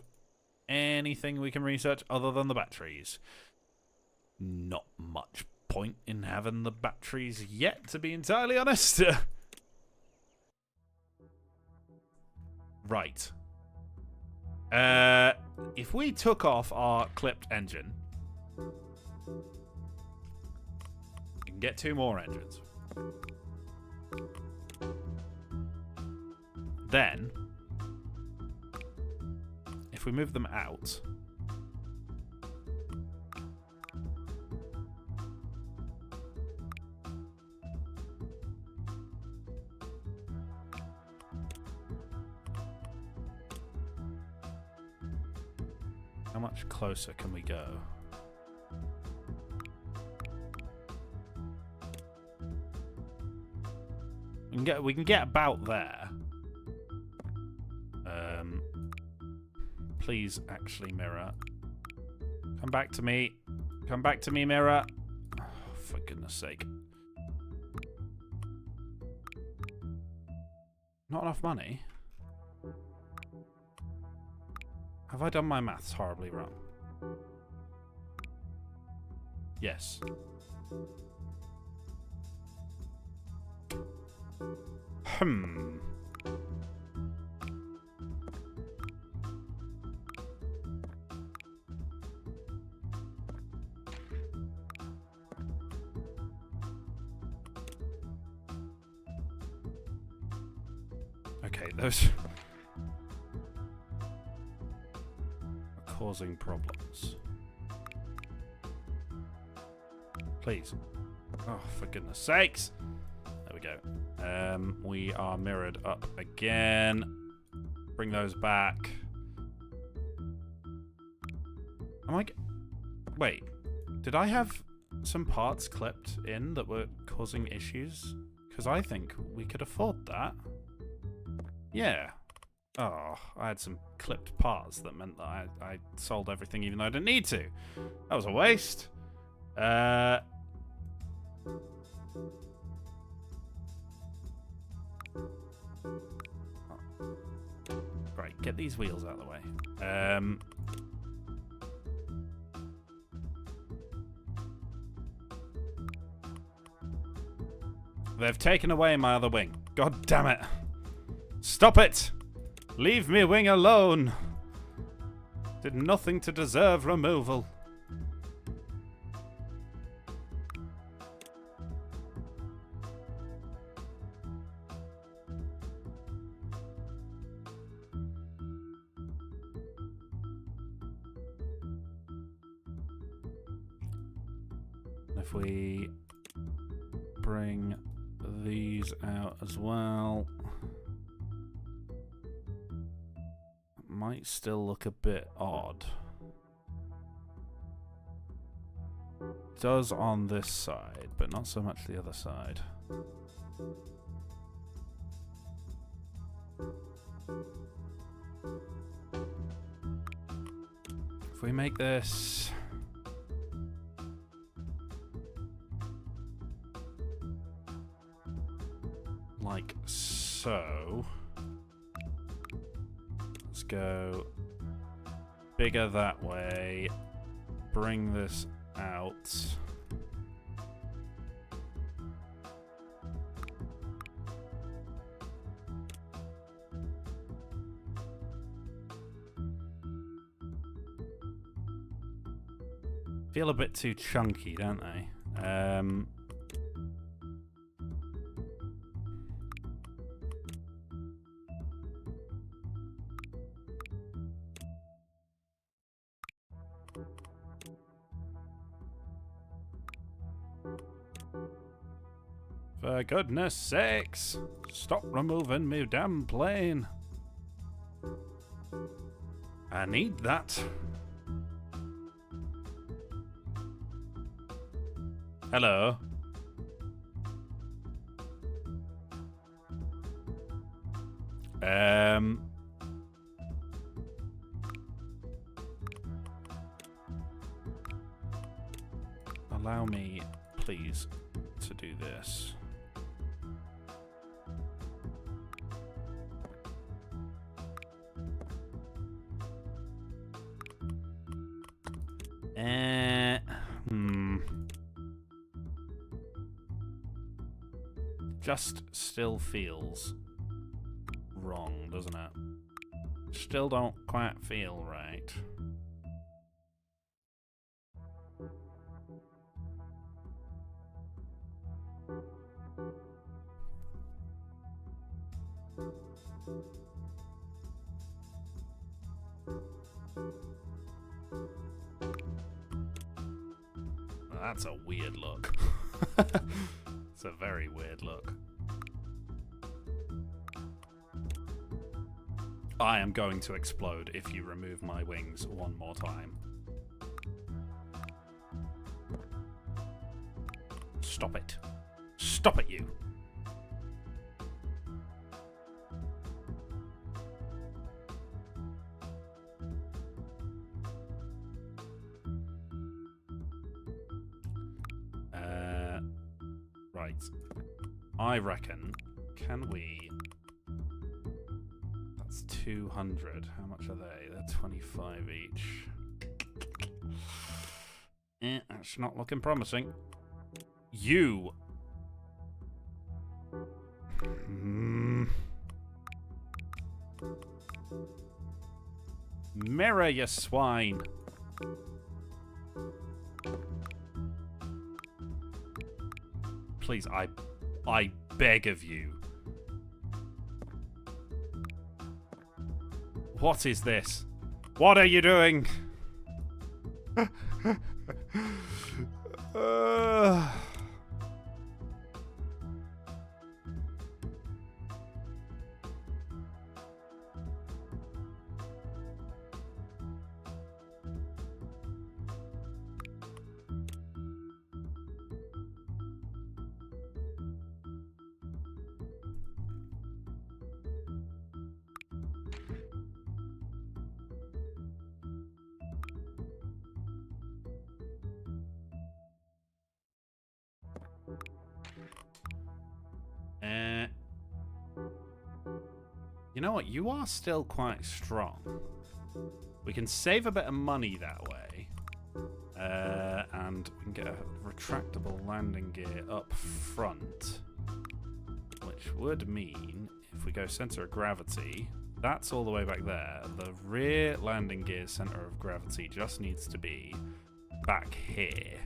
anything we can research other than the batteries. Not much point in having the batteries yet, to be entirely honest. Right. If we took off our clipped engine, we can get 2 more engines. Then, if we move them out, how much closer can we go? We can get about there. Please, actually, mirror. Come back to me. Come back to me, mirror. Oh, for goodness sake. Not enough money. Have I done my maths horribly wrong? Yes. Okay, those are causing problems. Please. Oh, for goodness sakes. There we go. We are mirrored up again. Bring those back. Wait. Did I have some parts clipped in that were causing issues? Because I think we could afford that. Yeah. Oh, I had some clipped parts that meant that I sold everything even though I didn't need to. That was a waste. Right, get these wheels out of the way. They've taken away my other wing. God damn it. Stop it! Leave me wing alone! Did nothing to deserve removal. If we bring these out as well, it might still look a bit odd. It does on this side, but not so much the other side. If we make this like so. Let's go bigger that way. Bring this out. Feel a bit too chunky, don't they? For goodness sakes, stop removing me damn plane. I need that. Hello. Allow me, please, to do this. Just still feels wrong, doesn't it? Still don't quite feel right. That's a weird look. It's a very weird look. I am going to explode if you remove my wings one more time. Stop it. Stop it, you. Right. I reckon, can we... That's 200. How much are they? They're 25 each. That's not looking promising. You! Mirror, you swine! Please, I beg of you. What is this? What are you doing? You know what? You are still quite strong. We can save a bit of money that way. And we can get a retractable landing gear up front. Which would mean, if we go center of gravity, that's all the way back there. The rear landing gear center of gravity just needs to be back here.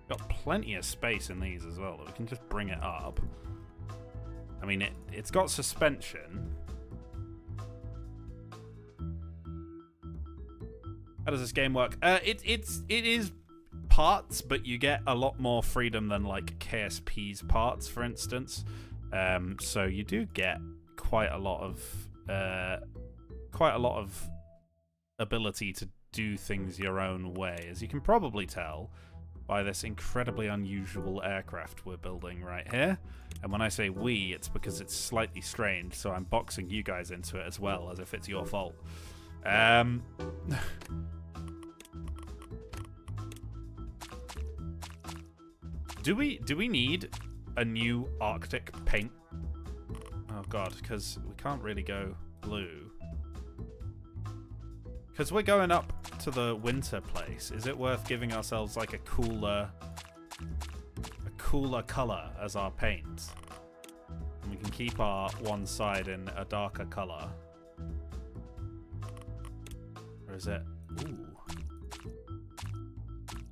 Got plenty of space in these as well that we can just bring it up. I mean, it's got suspension. How does this game work? It is parts, but you get a lot more freedom than like KSP's parts, for instance. So you do get quite a lot of ability to do things your own way, as you can probably tell by this incredibly unusual aircraft we're building right here. And when I say we, it's because it's slightly strange, so I'm boxing you guys into it as well, as if it's your fault. Do we need a new Arctic paint? Oh god, because we can't really go blue. Because we're going up to the winter place. Is it worth giving ourselves like a cooler color as our paint? And we can keep our one side in a darker color. Or is it? Ooh.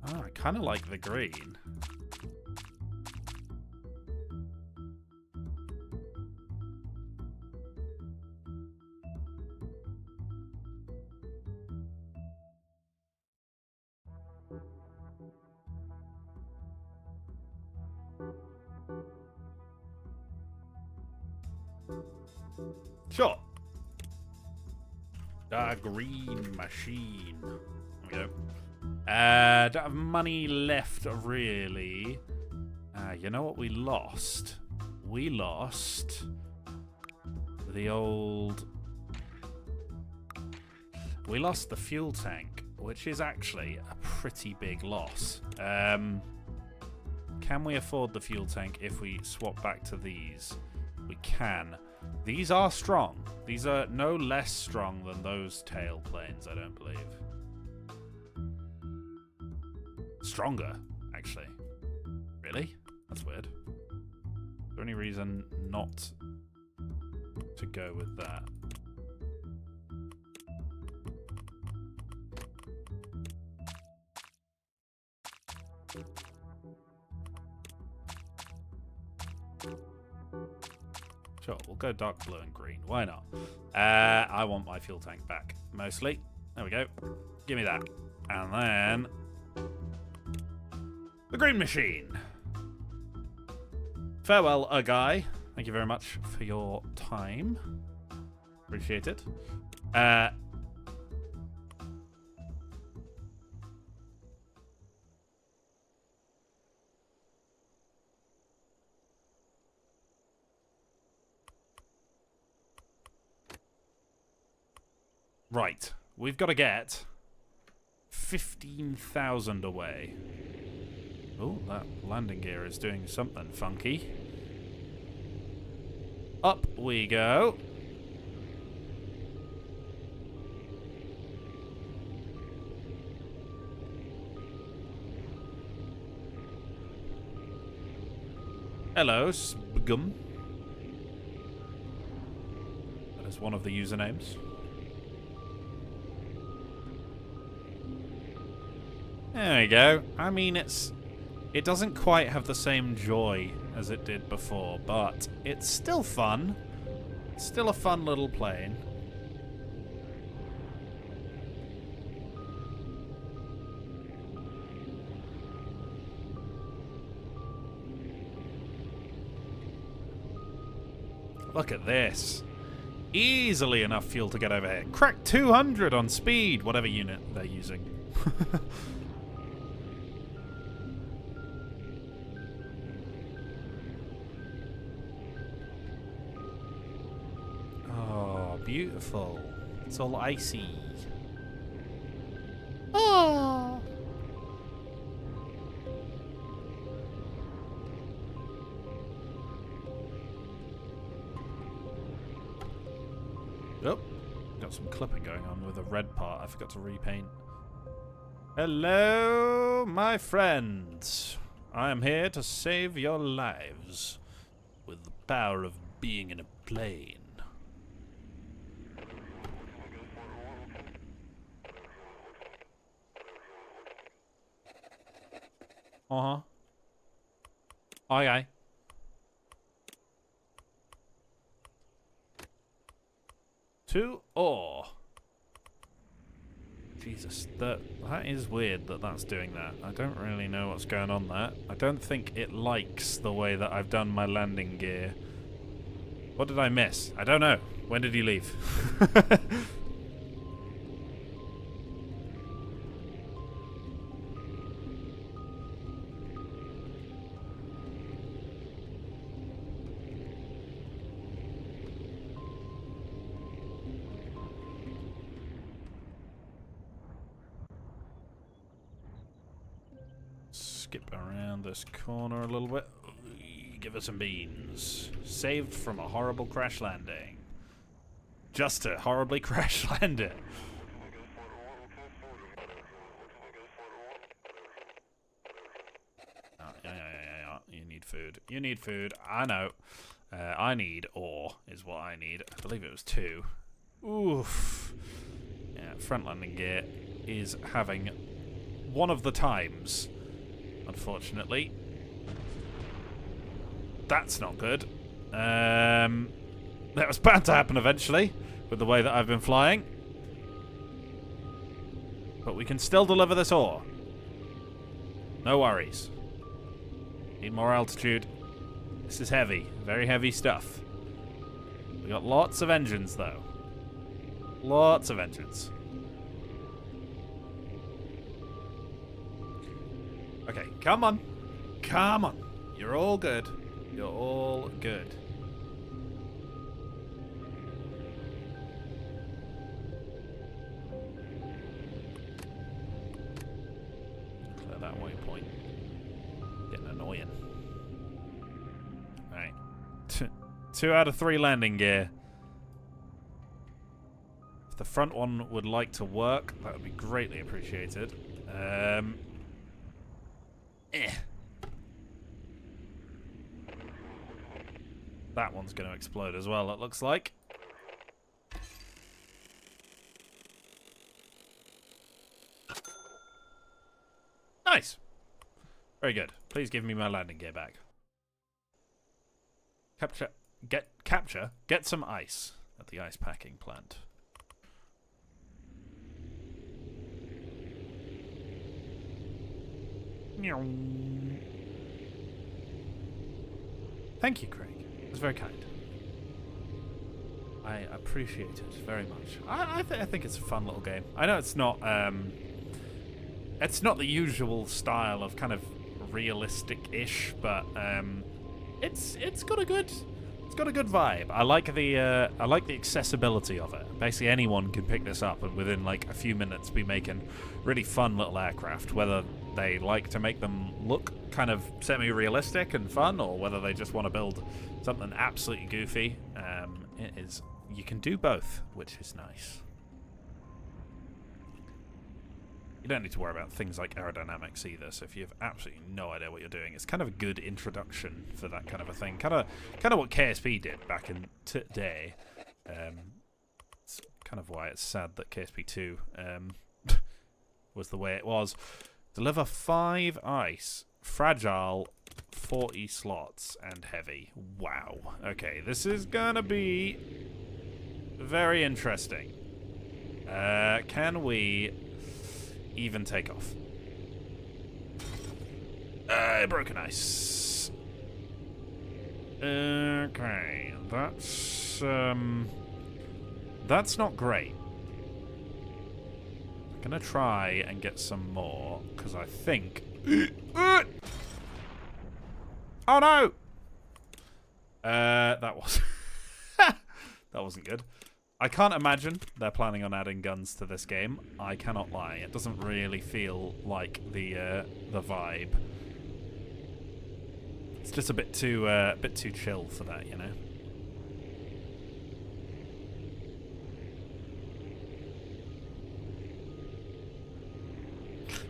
Oh, I kind of like the green. Sure. The green machine. There we go. Don't have money left, really. You know what we lost? We lost the old... We lost the fuel tank, which is actually a pretty big loss. Can we afford the fuel tank if we swap back to these? We can. These are strong. These are no less strong than those tail planes, I don't believe. Stronger, actually. Really? That's weird. Is there any reason not to go with that? Sure, we'll go dark blue and green. Why not? I want my fuel tank back, mostly. There we go. Give me that. And then... the green machine. Farewell, guy. Thank you very much for your time. Appreciate it. Right. We've got to get 15,000 away. Oh, that landing gear is doing something funky. Up we go. Hello, Sbgum. That is one of the usernames. There we go. I mean, it doesn't quite have the same joy as it did before, but it's still fun. It's still a fun little plane. Look at this. Easily enough fuel to get over here. Crack 200 on speed, whatever unit they're using. Oh, beautiful. It's all icy. Oh. Oh, got some clipping going on with the red part. I forgot to repaint. Hello, my friends. I am here to save your lives with the power of being in a plane. Uh-huh. Aye, aye. To ore. Jesus, that is weird that that's doing that. I don't really know what's going on there. I don't think it likes the way that I've done my landing gear. What did I miss? I don't know. When did he leave? skip around this corner a little bit. Give us some beans. Saved from a horrible crash landing. Just to horribly crash land it. Oh, yeah. You need food. You need food. I know. I need ore is what I need. I believe it was 2. Oof. Yeah, front landing gear is having one of the times, unfortunately. That's not good. That was bound to happen eventually, with the way that I've been flying. But we can still deliver this ore. No worries. Need more altitude. This is heavy. Very heavy stuff. We got lots of engines, though. Lots of engines. Okay, come on. Come on. You're all good. You're all good. Clear that waypoint. Getting annoying. Alright. 2 out of 3 landing gear. If the front one would like to work, that would be greatly appreciated. That one's going to explode as well, it looks like. Nice. Very good. Please give me my landing gear back. Get some ice at the ice packing plant. Thank you, Craig. It's very kind. I appreciate it very much. I think it's a fun little game. I know it's not the usual style of kind of realistic-ish, but it's got a good vibe. I like the accessibility of it. Basically, anyone can pick this up and within like a few minutes be making really fun little aircraft, whether they like to make them look kind of semi-realistic and fun, or whether they just want to build something absolutely goofy. You can do both, which is nice. You don't need to worry about things like aerodynamics either, so if you have absolutely no idea what you're doing, it's kind of a good introduction for that kind of a thing. Kind of what KSP did back in today. It's kind of why it's sad that KSP 2 was the way it was. Deliver 5 ice, fragile, 40 slots, and heavy. Wow. Okay, this is gonna be very interesting. Can we even take off? Broken ice. Okay, that's not great. I'm gonna try and get some more, because I think... Oh no! That was... that wasn't good. I can't imagine they're planning on adding guns to this game. I cannot lie. It doesn't really feel like the vibe. It's just a bit too chill for that, you know.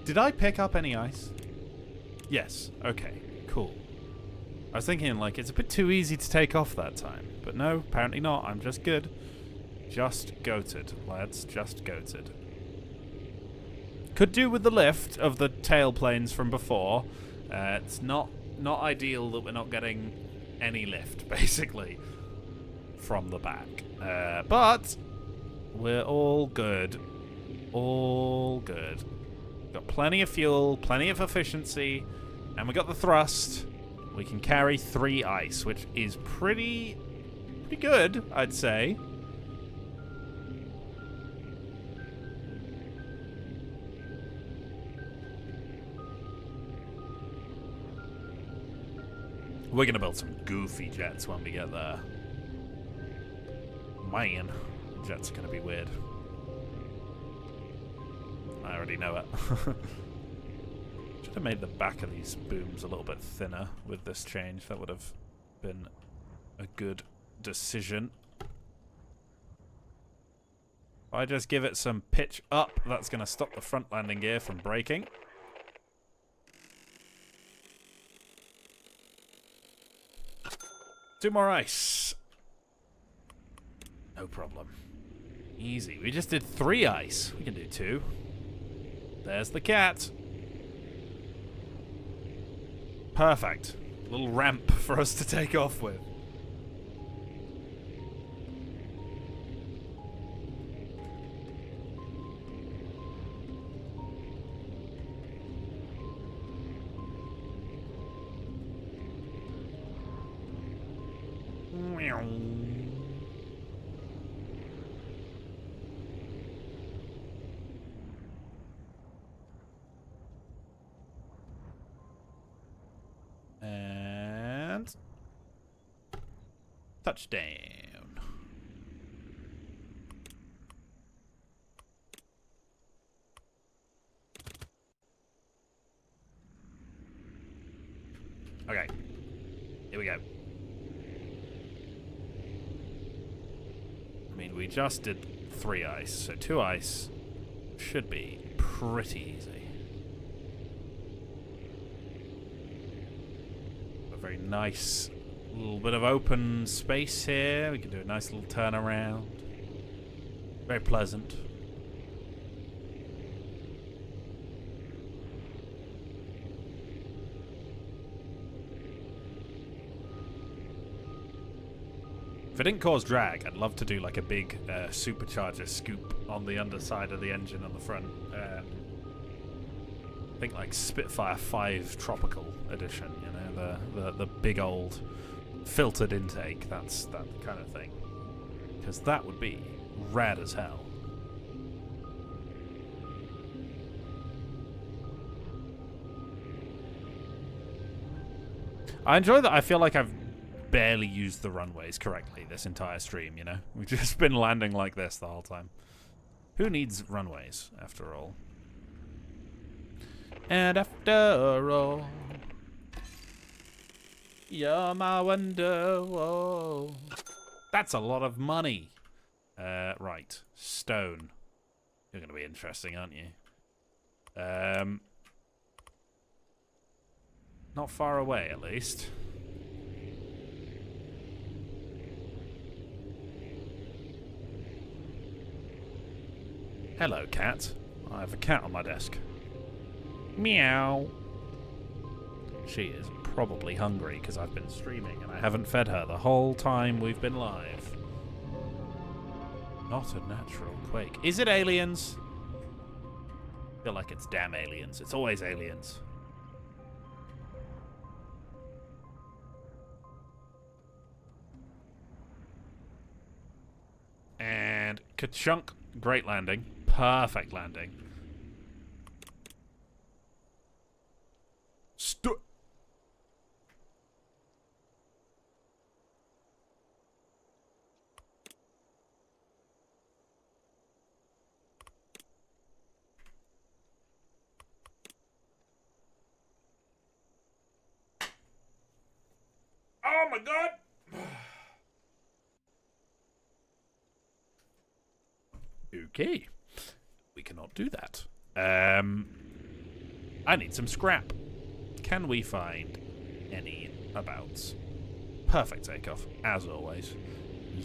Did I pick up any ice? Yes. Okay. Cool. I was thinking, like, it's a bit too easy to take off that time. But no, apparently not. I'm just good. Just goated, lads. Just goated. Could do with the lift of the tailplanes from before. It's not ideal that we're not getting any lift, basically, from the back. But we're all good. All good. Got plenty of fuel, plenty of efficiency, and we got the thrust. We can carry 3 ice, which is pretty good, I'd say. We're gonna build some goofy jets when we get there. Man, jets are gonna be weird. I already know it. Should have made the back of these booms a little bit thinner with this change. That would have been a good decision. If I just give it some pitch up, that's going to stop the front landing gear from breaking. Two more ice. No problem. Easy. We just did 3 ice. We can do 2. There's the cat. Perfect. Little ramp for us to take off with. And touchdown. Okay, here we go. I mean, we just did 3 ice, so 2 ice should be pretty easy. A very nice little bit of open space here. We can do a nice little turnaround. Very pleasant. If it didn't cause drag, I'd love to do like a big supercharger scoop on the underside of the engine on the front. I think like Spitfire 5 Tropical Edition, you know, the big old filtered intake, that's that kind of thing. Because that would be rad as hell. I enjoy that. I feel like I've barely used the runways correctly this entire stream, you know? We've just been landing like this the whole time. Who needs runways, after all? And after all, you're my wonder, whoa. That's a lot of money. Right. Stone. You're going to be interesting, aren't you? Not far away, at least. Hello, cat. I have a cat on my desk. Meow. She is probably hungry because I've been streaming and I haven't fed her the whole time we've been live. Not a natural quake. Is it aliens? I feel like it's damn aliens. It's always aliens. And ka-chunk. Great landing. Perfect landing. Oh my god! Okay. We cannot do that. I need some scrap. Can we find any abouts? Perfect takeoff, as always.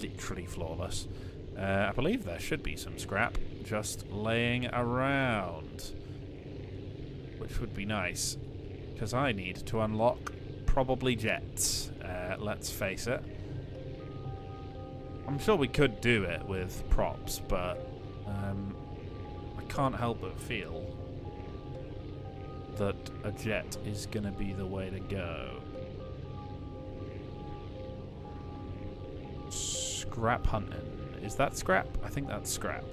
Literally flawless. I believe there should be some scrap just laying around. Which would be nice. Because I need to unlock probably jets. Let's face it. I'm sure we could do it with props, but I can't help but feel that a jet is going to be the way to go. Scrap hunting. Is that scrap? I think that's scrap.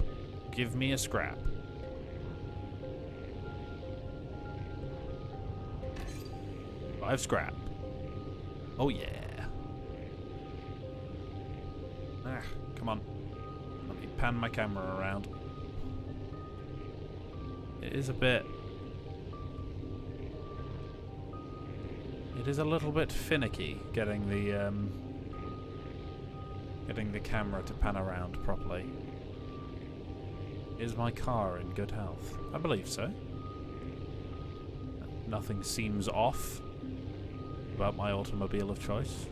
Give me a scrap. Five scrap. Oh yeah. Ah, come on. Let me pan my camera around. It is a bit It is a little bit finicky getting the camera to pan around properly. Is my car in good health? I believe so. Nothing seems off about my automobile of choice.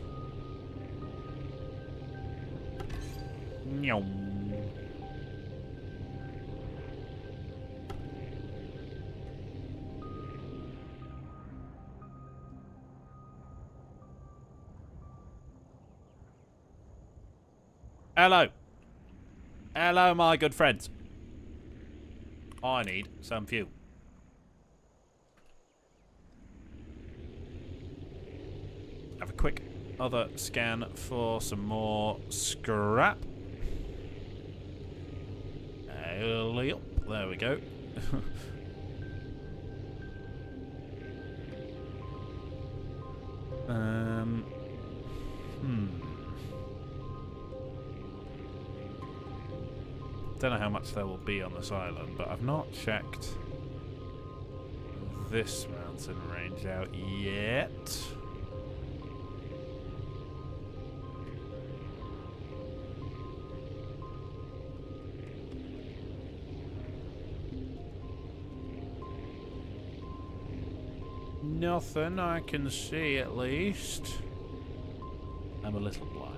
Nyom. Hello. Hello, my good friends. I need some fuel. Have a quick other scan for some more scrap. There we go. Don't know how much there will be on this island, but I've not checked this mountain range out yet. Nothing I can see, at least. I'm a little blind.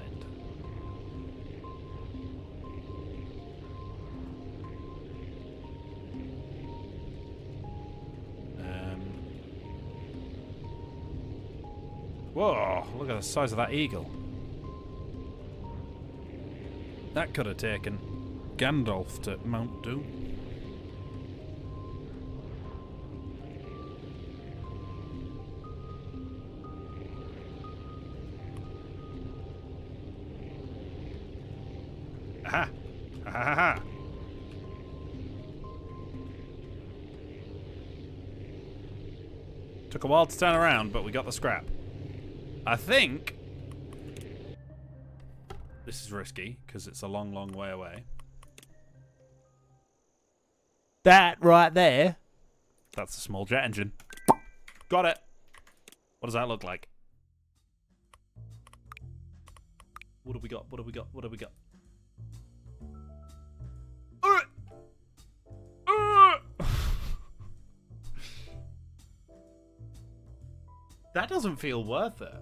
Whoa, look at the size of that eagle. That could have taken Gandalf to Mount Doom. Aha! Ha ha ha! Took a while to turn around, but we got the scrap. I think this is risky because it's a long, long way away. That right there. That's a small jet engine. Got it. What does that look like? What have we got? What have we got? What have we got? That doesn't feel worth it.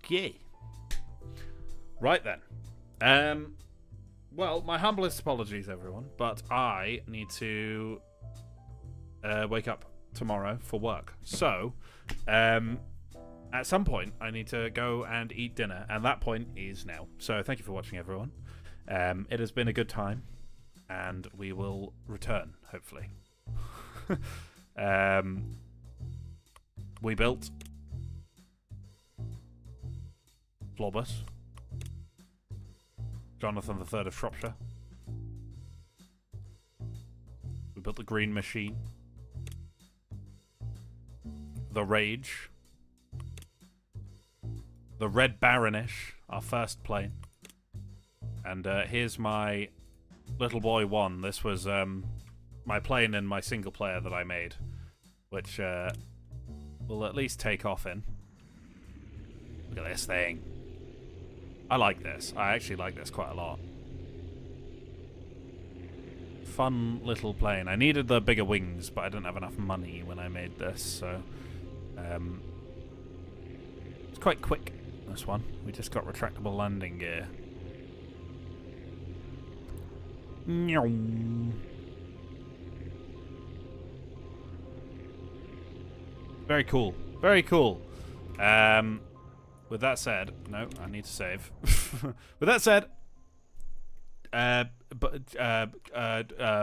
Okay. Right then. Well, my humblest apologies, everyone, but I need to wake up tomorrow for work. So, at some point, I need to go and eat dinner, and that point is now. So, thank you for watching, everyone. It has been a good time, and we will return, hopefully. We built Florbus, Jonathan III of Shropshire. We built the Green Machine, the Rage, the Red Baronish, our first plane, and here's my Little Boy 1. This was my plane in my single player that I made, which will at least take off in. Look at this thing. I like this. I actually like this quite a lot. Fun little plane. I needed the bigger wings, but I didn't have enough money when I made this, so it's quite quick, this one. We just got retractable landing gear. Very cool. Very cool. With that said, no, I need to save. With that said,